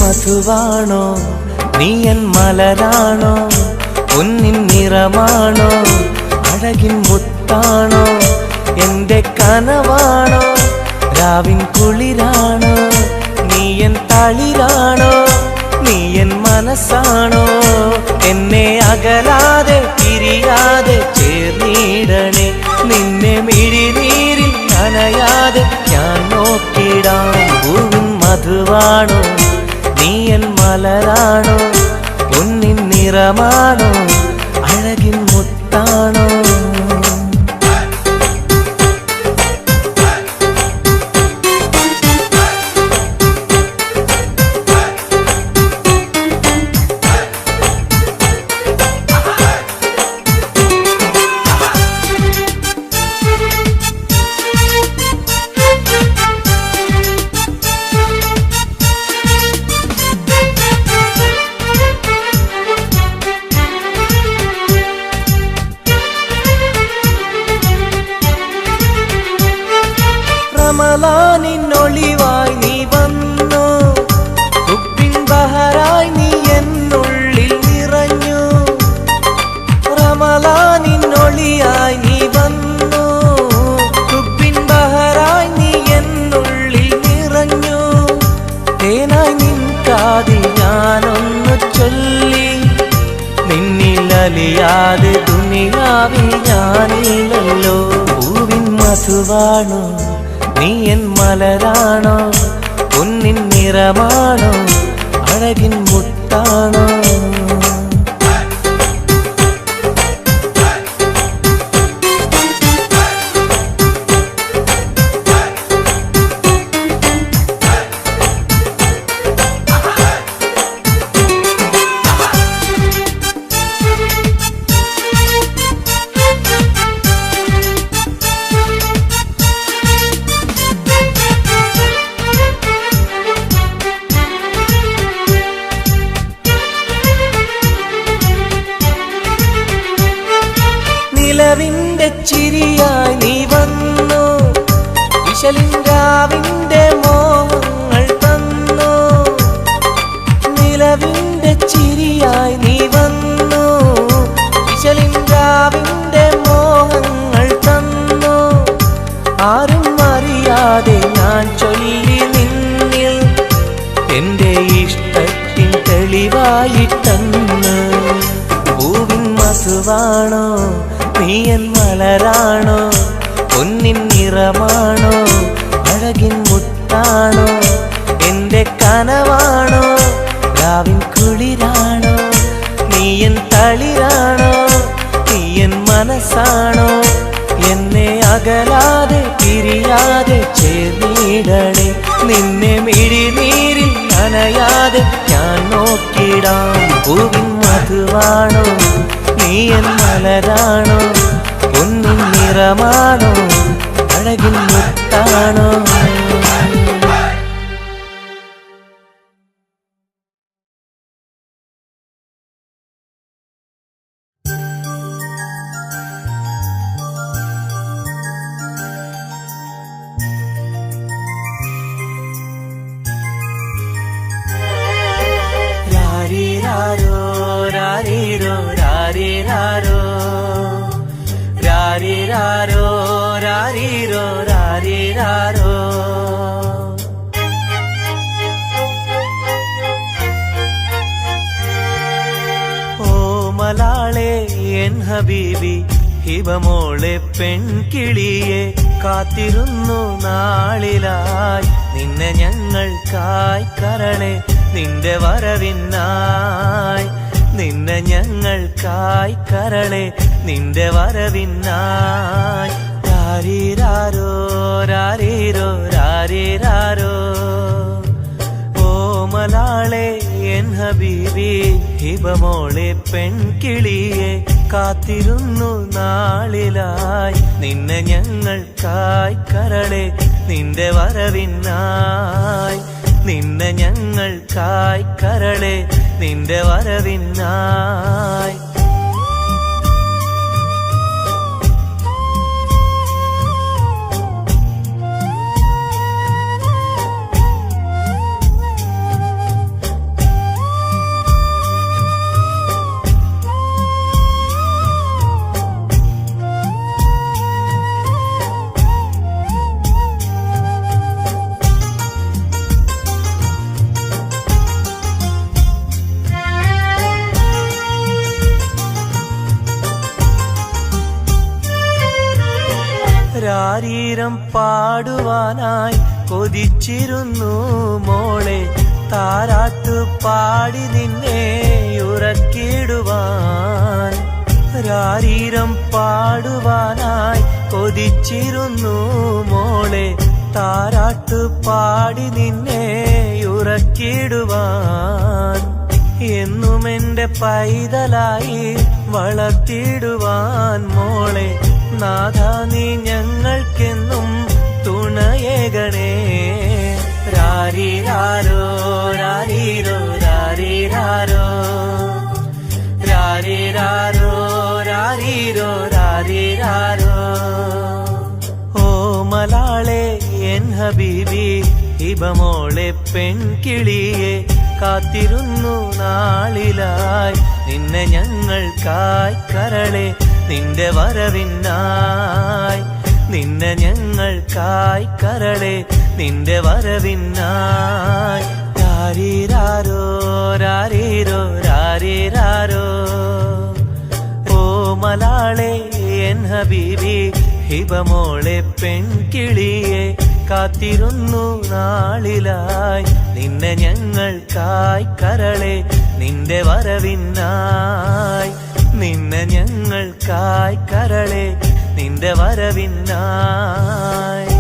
Speaker 2: മധുവാണോ നീയൻ മലരാണോ, പൊന്നിൻ നിറമാണോ, അഴകിൻ മുത്താണോ, എന്റെ കനവാണോ, രാവിൻ കുളിരാണോ, നീയൻ തളിരാണോ, നീയൻ മനസ്സാണോ, എന്നെ അകലാതെ പിരിയാതെ ചേർന്നിടണേ, നിന്നെ മിഴിനീരിൽ നനയാതെ ഞാൻ നോക്കിടാം. പൂവിൻ മധുവാണോ നീയൻ മലരാണോ, പൊന്നിൻ നിറമാണോ, അഴകിൻ മുത്താണോ. ഞാനൊന്നു ചൊല്ലി, നിന്നിലലിയാതെ ദുനിയാവിൽ ഞാനില്ലല്ലോ. പൂവിൻ മധുവാണോ നീ എൻ മലരാണോ, പൊന്നിൻ നിറമാണോ അഴകിൻ മുത്താണോ. നിലവിന്റെ ചിരിയായി നീ വന്നു, വിശലിൻരാവിന്റെ മോഹങ്ങൾ തന്നു. നിലവിന്റെ ചിരിയായി നീ വന്നു, വിശലിൻരാവിന്റെ മോഹങ്ങൾ തന്നു. ആരും അറിയാതെ ഞാൻ ചൊല്ലി നിന്നിൽ എന്റെ ഇഷ്ടത്തിൻ തെളിവായിട്ടെന്ന്. പൂവിൻ മധുവാണോ നീ എൻ മലരാണോ, പൊന്നിൻ നിറമാണോ അഴകിൻ മുത്താണോ. എന്റെ കനവാണോ രാവിൻ കുളിരാണോ, നീ എൻ തളിരാണോ, നീ എൻ മനസ്സാണോ. എന്നെ അകലാതെ പിരിയാതെ ചേർന്നിടണേ, നിന്നെ മിഴിനീരിൽ നനയാതെ ഞാൻ നോക്കിടാം. പൂവിൻ മധുവാണോ നീ എൻ മലരാണോ, പൊന്നിൻ നിറമാണോ അഴകിൻ മുത്താണോ. രാരിരാരോ രാരിരോ രാരിരാരോ, രാരിരാരോ രാരിരോ രാരിരാരോ. ഓ മലാളെ എൻ ഹബീബി ഹിബമോളെ പെൺകിളിയെ, കാത്തിരുന്നു നാളിലായി നിന്നെ ഞങ്ങൾക്കായി കരളെ, നിന്റെ വരവിനായി നിന്നെ ഞങ്ങൾക്കായി കരളെ, നിന്റെ വരവിനായി. രാരിരാരോ രാരിരോ രാരിരാരോ. ഓ മലാളെ എൻ ഹബീബി ഹിബമോളെ പെൺകിളിയെ, കാത്തിരുന്നു നാളിലായി നിന്നെ ഞങ്ങൾക്കായി കരളെ, നിന്റെ വരവിനായി നിന്നെ ഞങ്ങൾക്കായി കരളെ, നിന്റെ വരവിനായി. രാരീരം പാടുവാനായി കൊതിച്ചിരുന്നു മോളെ, താരാട്ടു പാടി നിന്നെ ഉറക്കിടുവാൻ. രാരീരം പാടുവാനായി കൊതിച്ചിരുന്നു മോളെ, താരാട്ടു പാടി നിന്നെ ഉറക്കിടുവാൻ. എന്നും എന്റെ പൈതലായി വളർത്തിടുവാൻ മോളെ, നാഥ നീ ഞങ്ങൾക്കെന്നും തുണയേകണേ. രാരിരാരോ രാരിരോ രാരിരാരോ, രാരിരാരോ രാരിരോ രാരിരാരോ. ഓ മലാളെ എൻ ഹബീബി ഹിബമോളെ പെൺകിളിയെ, കാത്തിരുന്നു നാളിലായി നിന്നെ ഞങ്ങൾക്കായി കരളെ, നിന്റെ വരവിനായി നിന്നെ ഞങ്ങൾക്കായി കരളെ, നിന്റെ വരവിനായി. രാരീരാരോ രാരീരോ രാരീരാരോ ഓ മലാളെ എൻ ഹബീബി ഹിബമോളെ പെൺകിളിയെ കാത്തിരുന്നു നാളിലായി നിന്നെ ഞങ്ങൾക്കായി കരളെ നിന്റെ വരവിനായി നിന്നെ ഞങ്ങൾക്കായി കരളെ നിന്റെ വരവിനായി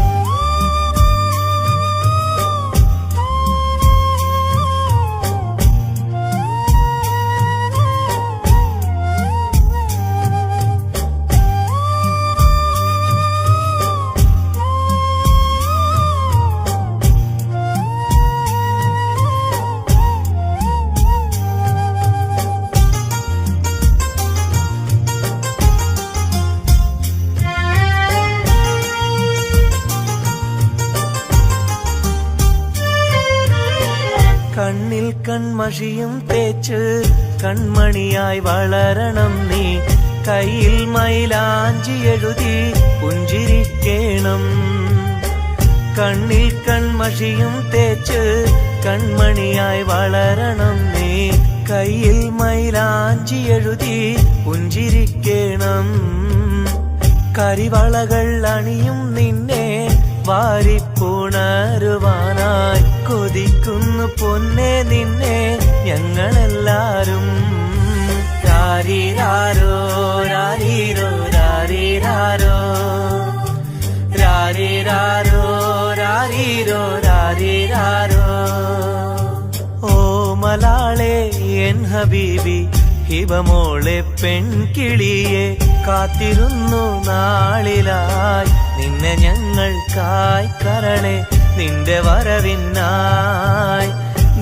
Speaker 2: കണ്ണിൽ കൺമഷിയും തേച്ച് കൺമണിയായി വളരണം നീ കയ്യിൽ മൈലാഞ്ചി എഴുതി പുഞ്ചിരിക്കേണം കണ്ണിൽ കൺമഷിയും തേച്ച് കൺമണിയായി വളരണം നീ കയ്യിൽ മൈലാഞ്ചി എഴുതി പുഞ്ചിരിക്കേണം കരിവളകൾ അണിയും നിന്നെ വാരിപ്പുണരുവാനായി കൊതിക്കുന്നു പൊന്നെ നിന്നെ ഞങ്ങളെല്ലാരും രാരീരാരോ രാരീരോ രാരീരാരോ രാരീരാരോ രാരീരോ രാരീരാരോ ഓ മലാളെ എൻ ഹബീബി ഹിബമോളെ പെൺകിളിയെ കാത്തിരുന്നു നാളിലായി നിന്നെ ഞങ്ങൾക്കായി കരളെ നിന്റെ വരവിനായി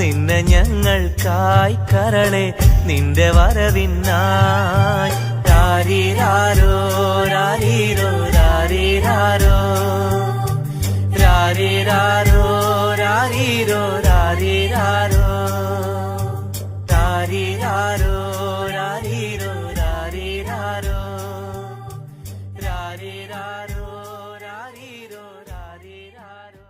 Speaker 2: നിന്നെ ഞങ്ങൾക്കായി കരളെ നിന്റെ വരവിനായി രാരീരാരോ രാരീരോ രാരീരാരോ രാരീരാരോ രാരീരോ രാരീരാരോ രാരീരാരോ രാരീരോ രാരീരാരോ രാരീരാരോ രാരീരോ രാരീരാരോ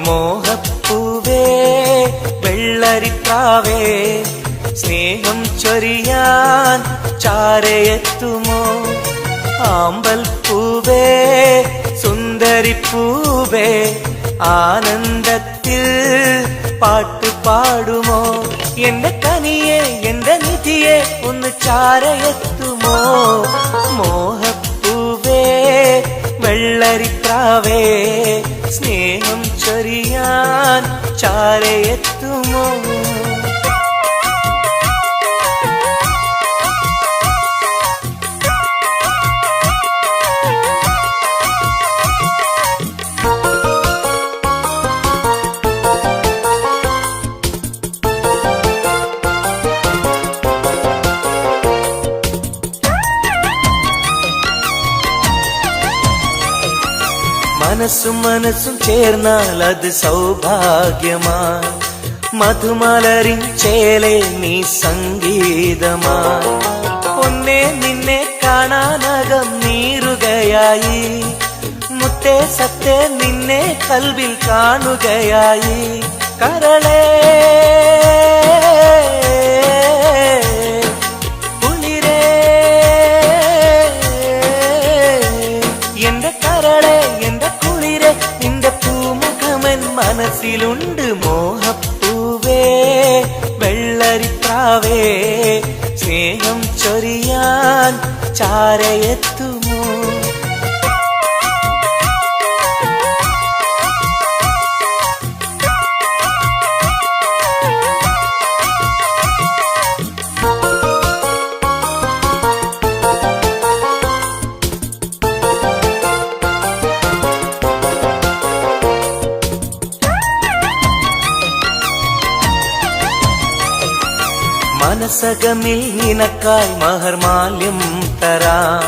Speaker 2: മോഹപ്പൂവേ വെള്ളരിക്കാവേ സ്നേഹം ചൊരിയാൻ ചാരയെത്തുമോ ആമ്പൽ പൂവേ സുന്ദരിപ്പൂവേ ആനന്ദത്തിൽ പാട്ട് പാടുമോ എന്റെ കനിയെ എന്റെ നിധിയെ ഒന്ന് ചാരയെത്തുമോ മോഹപ്പൂവേ വെള്ളരിക്കാവേ സ്നേഹം ചൊരിയാൻ ചാരയെത്തുമോ മനസ്സും മനസ്സും ചേർന്നാൽ അത് സൗഭാഗ്യമായി മധുമലരിൻ ചേലെ നീ സംഗീതമായി പൊന്നെ നിന്നെ കാണാനകം നീറുകയായി മുത്തേ സത്തേ നിന്നെ കൽവിൽ കാണുകയായി കരളേ കുളിരേ എന്റെ കരളേ എന്റെ കുളിരെ നിന്റെ പൂമുഖമൻ മനസ്സിലുണ്ട് മോഹപ്പൂവേ വെള്ളരിപ്രാവേ സ്നേഹം ചൊരിയാൻ ചാരയെത്തുമോ മനസകമിൽ നിനക്കായി മഹർമാല്യം തരാം,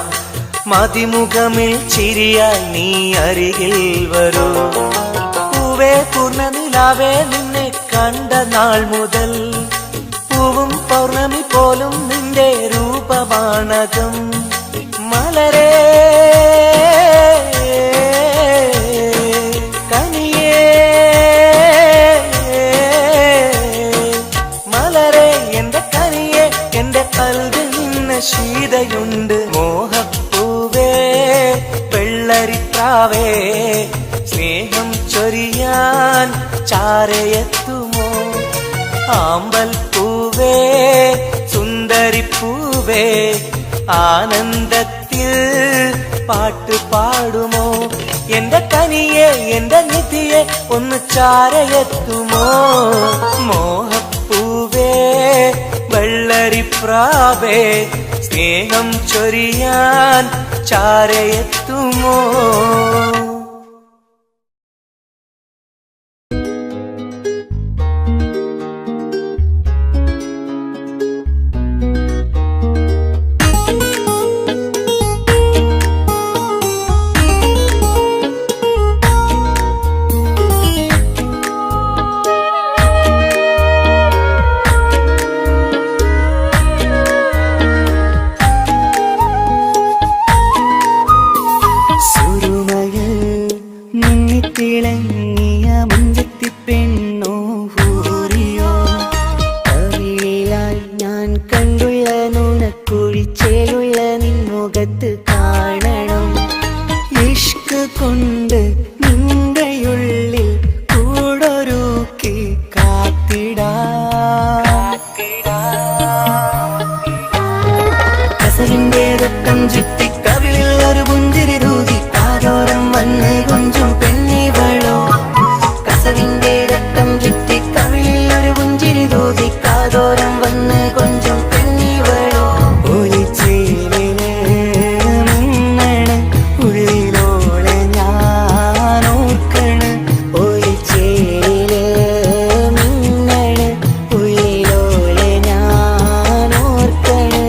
Speaker 2: മതിമുഖമിൽ ചിരിയായി നീ അരികിൽ വരൂ. പൂവേ പൂർണ്ണനിലാവേ നിന്നെ കണ്ട നാൾ മുതൽ പൂവും പൗർണമി പോലും നിന്റെ രൂപമാണകം. മലരേ കനിയേ മലരേ എന്റെ കനിയേ, എന്റെ കൽവിൽ നിന്ന് ശീതയുണ്ട്. മോഹപ്പൂവേ വെള്ളരിപ്രാവേ സ്നേഹം ചൊരിയാൻ ചാരയെത്തുമോ? ആമ്പൽ പൂവേ സുന്ദരിപ്പൂവേ ആനന്ദത്തിൽ പാട്ട് പാടുമോ? എന്റെ കനിയെ എന്റെ നിധിയെ ഒന്ന് ചാരയെത്തുമോ? മോഹപ്പൂവേ വെള്ളരിപ്രാവേ സ്നേഹം ചൊരിയാൻ ചാരയെത്തുമോ?
Speaker 1: തിളങ്ങിയ മുഞ്ചത്തി പെണ്ണോ ഹൂറിയോ, കവിളിലായി ഞാൻ കണ്ടുള്ള നുണക്കുഴിച്ചേലുള്ള നിൻമുഖത്ത് കാണണം. ഇഷ്ക് കൊണ്ട് നിന്റെയുള്ളിൽ കൂടൊരുക്കി കസവിന്റെ രക്തം ചുറ്റി കവിളിൽ ഒരു പുഞ്ചിരി തൂകി കാതോരം വന്ന് കൊഞ്ചും പെണ്ണിവളോ. കസവിന്റെ രക്തം ചുറ്റി കവിളിൽ ഒരു പുഞ്ചിരി തൂകി കാതോരം വന്ന് കൊഞ്ചും പെണ്ണിവളോ. ഒലിച്ചേലിന് മിന്നണ് ഉള്ളിലോളെ ഞാൻ ഓർക്കണ്. ഒലിച്ചേലില് മിന്നണ് ഉള്ളിലോളെ ഞാൻ ഓർക്കണ്.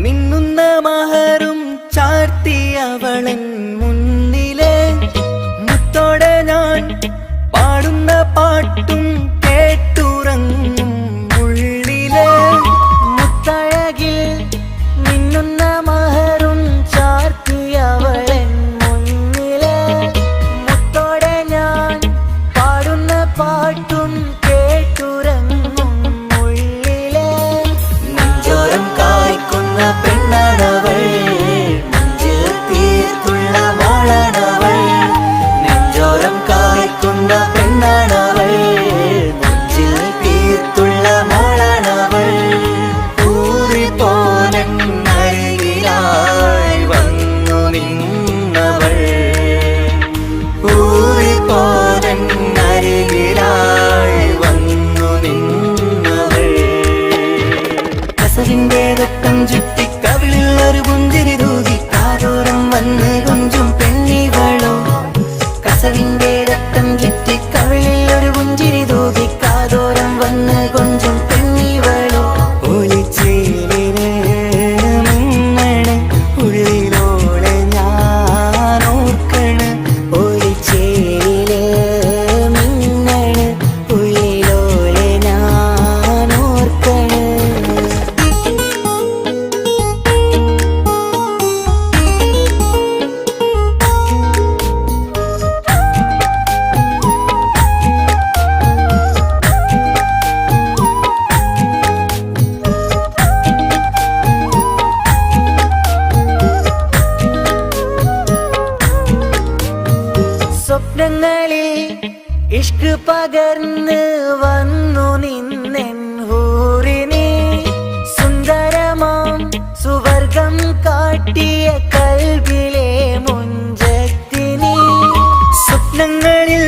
Speaker 1: മിന്നുന്ന മഹറും ചാർത്തിയവളൻ മുന്നിലെ മുത്തോടെ ഞാൻ പാടുന്ന പാട്ടും കേട്ടുറങ്ങും ഉള്ളിലെ. മുത്തഴകിൽ മിന്നുന്ന മഹറും ചാർത്തിയവളൻ മുന്നിലെ മുത്തോടെ ഞാൻ പാടുന്ന പാട്ടും കേട്ടുറങ്ങും ഉള്ളിലെ. നെഞ്ചോരം കായ്ക്കുന്ന പെണ്ണാണവൾ, നെഞ്ചിൽ തീർത്തുള്ള മോളാണവൾ. നെഞ്ചോരം കായ്ക്കുന്ന പെണ്ണാണവൾ, നെഞ്ചിൽ തീർത്തുള്ള മോളാണവൾ. ഊറിപ്പോലൻ അരികിലായി വന്നു നിന്നവൾ, ഊറിപ്പോലൻ അരികിലായി വന്നു നിന്നവൾ. കസവിന്റെ രക്തം ചുറ്റി കവിളിൽ ഒരു പുഞ്ചിരി തൂകി കാതോരം വന്ന് കൊഞ്ചും പെണ്ണിവളോ. കസവിന്റെ രക്തം ചുറ്റി കവിളിൽ ഒരു പുഞ്ചിരി തൂകി കാതോരം വന്ന് കൊഞ്ചും പെണ്ണിവളോ. ഒലിച്ചേലിന് മിന്നണ് ഉള്ളിലോളെ ഞാൻ ഓർക്കണ്. ഒലിച്ചേലില് മിന്നണ് ഉള്ളിലോളെ ഞാൻ ഓർക്കണ്. സ്വപ്നങ്ങളിൽ ഇഷ്ക് പകർന്ന് വന്നു നിന്നെൻ ഹൂറിനെ സുന്ദരമാം സുവർഗം കാട്ടിയ കൽബിലെ മുഞ്ചത്തിനി സ്വപ്നങ്ങളിൽ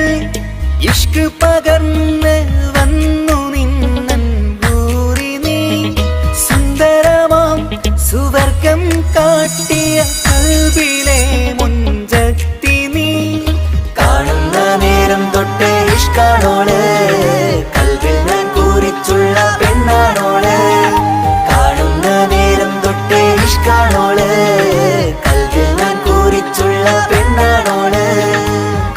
Speaker 1: ഇഷ്ക് പകർന്ന് വന്നു നിന്നെൻ ഹൂറിനെ സുന്ദരമാം സുവർഗം കാട്ടിയ കൽബിലെ മുഞ്ചത്തിനി കാണുന്ന നേരം തൊട്ട് ഇഷ്കാണോള് കൽബിൽ ഞാൻ കുറിച്ചുള്ള പെണ്ണാണോള് കാണുന്ന നേരം തൊട്ട് ഇഷ്കാണോള് കൽബിൽ ഞാൻ കുറിച്ചുള്ള പെണ്ണാണോള്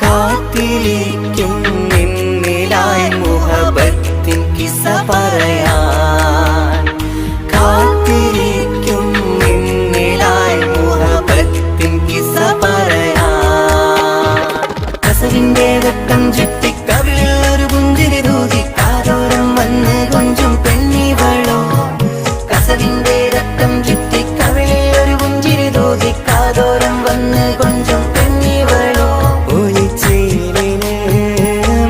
Speaker 1: കാത്തിരിക്കും നിന്നിലായി മുഹബത്തിൻ കിസ്സ പറയാൻ കാത്തിരിക്കും നിന്നിലായി മുഹബത്തിൻ കിസ്സ പറയാൻ കസവിന്റെ വെട്ടം ചുറ്റി കവിളിൽ ഒരു പുഞ്ചിരി തൂകി കാതോരം വന്ന് കൊഞ്ചും പെണ്ണിവളോ കസവിന്റെ രക്തം ചുറ്റി കവിളിൽ ഒരു പുഞ്ചിരി തൂകി കാതോരം വന്ന് കൊഞ്ചും പെണ്ണിവളോ ഒളിച്ചേലിന്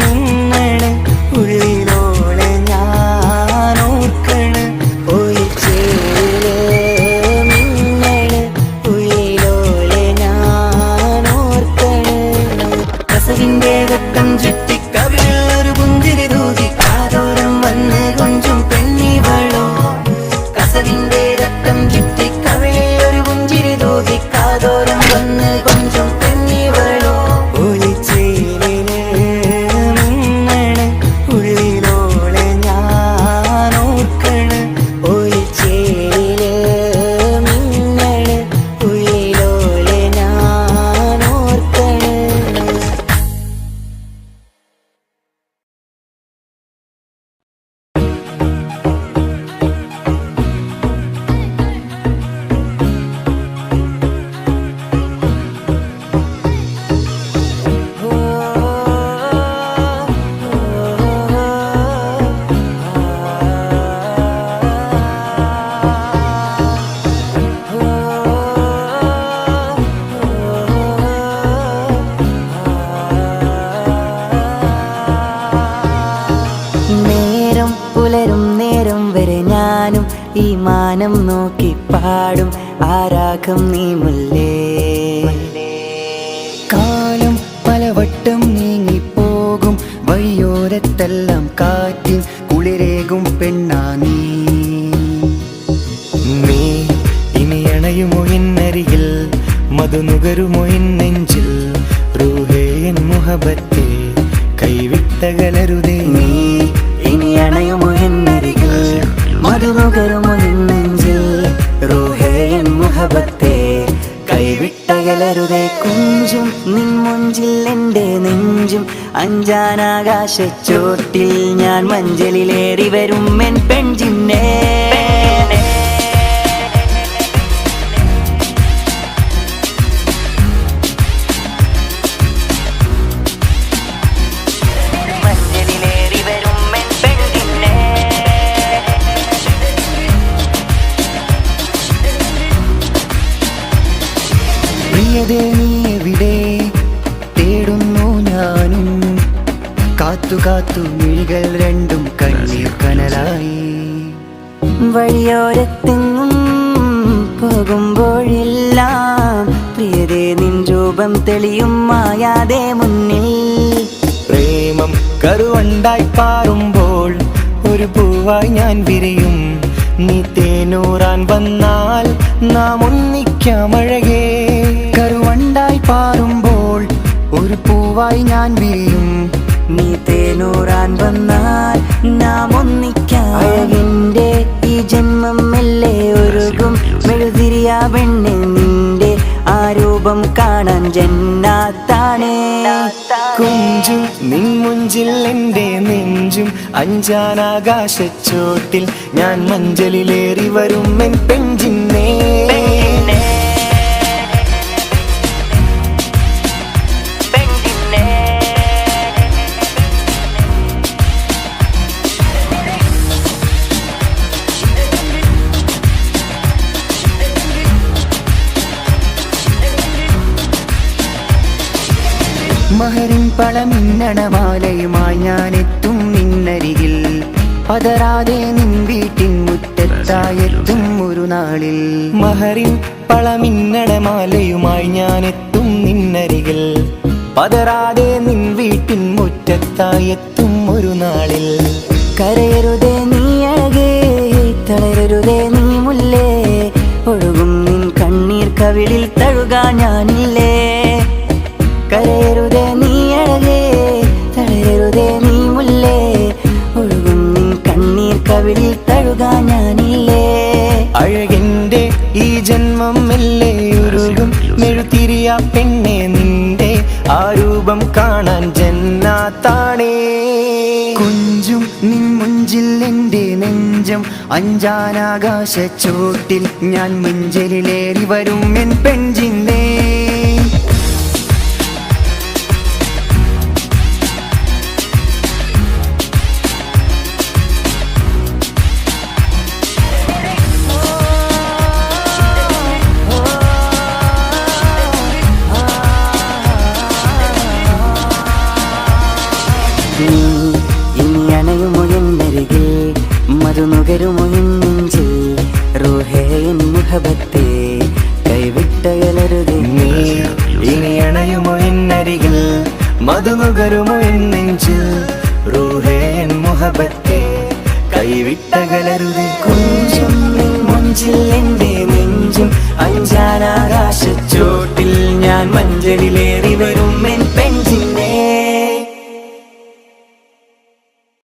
Speaker 1: മിന്നണ് ഉള്ളിലോളെ ഞാൻ ഓർക്കണ് ഒളിച്ചേല് മിന്നണ് ഉള്ളിലോളെ ഞാൻ ഓർക്കണ് കസവിന്റെ വെട്ടം ചുറ്റി കവിളിൽ ഒരു പുഞ്ചിരി തൂകി കാതോരം വന്ന് കൊഞ്ചും പെണ്ണിവളോ കസവിന്റെ രക്തം ചുറ്റി കവിളിൽ ഒരു പുഞ്ചിരി തൂകി കാതോരം വന്ന് കൊഞ്ചും പെണ്ണിവളോ ഒളിച്ചേലിന് മിന്നണ് ഉള്ളിലോളെ ഞാൻ ഓർക്കണ് ഒളിച്ചേലില് മിന്നണ് ഉള്ളിലോളെ ഞാൻ ഓർക്കണ് നേരം പുലരും നേരം വരെ ഞാനും ഈ മാനം നോക്കി പാടും ആരാഗം നീ മുല്ലേ കാലം പലവട്ടം നീങ്ങിപ്പോകും വഴിയോരത്തെല്ലാം കാറ്റിൽ കുളിരേകും പെണ്ണാ നീ
Speaker 2: നീ ഇനി അണയുമോ എന്നരികിൽ മധുനുകരുമോ എൻ നെഞ്ചിൽ റൂഹേ എൻ മുഹബത്തെ കൈവിട്ടകലരുതേ
Speaker 1: നീ ഇനി അണയുമോ എന്നരികിൽ മധുനുകരുമോ നെഞ്ചിൽ റൂഹേ എൻ മുഹബത്തെ കൈവിട്ടകലരുതേ കുഞ്ചും നിൻ മുഞ്ചിൽ എൻ്റെ നെഞ്ചും അഞ്ചാനാകാശച്ചോട്ടിൽ ഞാൻ മഞ്ചലിലേറി വരും എൻ പെൺജിന്നേ മഞ്ചലിലേറി വരും എൻ പെൺജിന്നേ
Speaker 2: പ്രിയതേ നീ എവിടെ തേടുന്നു ഞാനും കാത്തു കാത്തു മിഴികൾ രണ്ടും കണ്ണീർ കനലായി
Speaker 1: വഴിയോരത്തെങ്ങും പോകുമ്പോഴെല്ലാം പ്രിയതേ നിൻ രൂപം തെളിയും മായാതെ മുന്നിൽ
Speaker 2: പ്രേമം കരുവണ്ടായി പാറുമ്പോൾ ഒരു പൂവായി ഞാൻ വിരിയും നീ തേനൂറാൻ വന്നാൽ നാം ഒന്നിക്കാമഴകേ
Speaker 1: കരുവണ്ടായി പാറുമ്പോൾ ഒരു പൂവായി ഞാൻ വിരിയും നീ തേനൂറാൻ വന്നാൽ നാം ഒന്നിക്കാം അഴകിന്റെ ഈ ജന്മം മെല്ലെ ഒരുകും മെഴുതിരിയാ പെണ്ണ് നിന്റെ ആ രൂപം കാണാൻ ജന്നാത്താണേ
Speaker 2: കുഞ്ചും നിൻ മുഞ്ചിൽ എൻ്റെ നെഞ്ചും അഞ്ചാനാകാശച്ചോട്ടിൽ ഞാൻ മഞ്ചലിലേറി വരും എൻ പെൺജിന്നേ
Speaker 1: മഹറിൻ പളമിന്നണമാലയുമായി ഞാനെത്തും നിന്നരികിൽ പതറാതെ നിൻ വീട്ടിൻ മുറ്റത്തായെത്തും ഒരു നാളിൽ
Speaker 2: മഹറിൻ പളമിന്നണമാലയുമായി ഞാനെത്തും നിന്നരികിൽ പതറാതെ നിൻ വീട്ടിൻ മുറ്റത്തായെത്തും ഒരു നാളിൽ
Speaker 1: കരയരുതേ നീ അഴകേ തളരരുതേ നീ മുല്ലേ ഒഴുകും നിൻ കണ്ണീർ കവിളിൽ തഴുകാൻ ഞാനില്ലേ കരയരുതേ നീ അഴകേ തളരരുതേ നീ മുല്ലേ ഒഴുകും നിൻ കണ്ണീർ കവിളിൽ തഴുകാൻ ഞാനില്ലേ
Speaker 2: അഴകിന്റെ ഈ ജന്മം മെല്ലെ ഉരുകും മെഴുതിരിയ പെണ്ണെ നിന്റെ ആ രൂപം കാണാൻ ജന്നാത്താണേ
Speaker 1: കുഞ്ചും നിൻ മുഞ്ചിൽ എൻ്റെ നെഞ്ചം അഞ്ചാനാകാശച്ചോട്ടിൽ ഞാൻ മുഞ്ചലിലേറി വരും എൻ പെഞ്ചിന്നേ ഇനി അണയുമോ എന്നരികിൽ മധുനുകരുമോ എന്നെഞ്ചിൽ റൂഹേ എൻ മുഹബത്തെ കൈവിട്ടകലരുതേ
Speaker 2: നീ ഇനി അണയുമോ എന്നരികിൽ മധുനുകരുമോ എന്നെഞ്ചിൽ റൂഹേ എൻ മുഹബത്തെ കൈവിട്ടകലരുതേ
Speaker 1: കുഞ്ചും നിൻ മുഞ്ചിൽ എൻ്റെ നെഞ്ചും അഞ്ചാനാകാശച്ചോട്ടിൽ ഞാൻ മഞ്ചലിലേറി വരും എൻ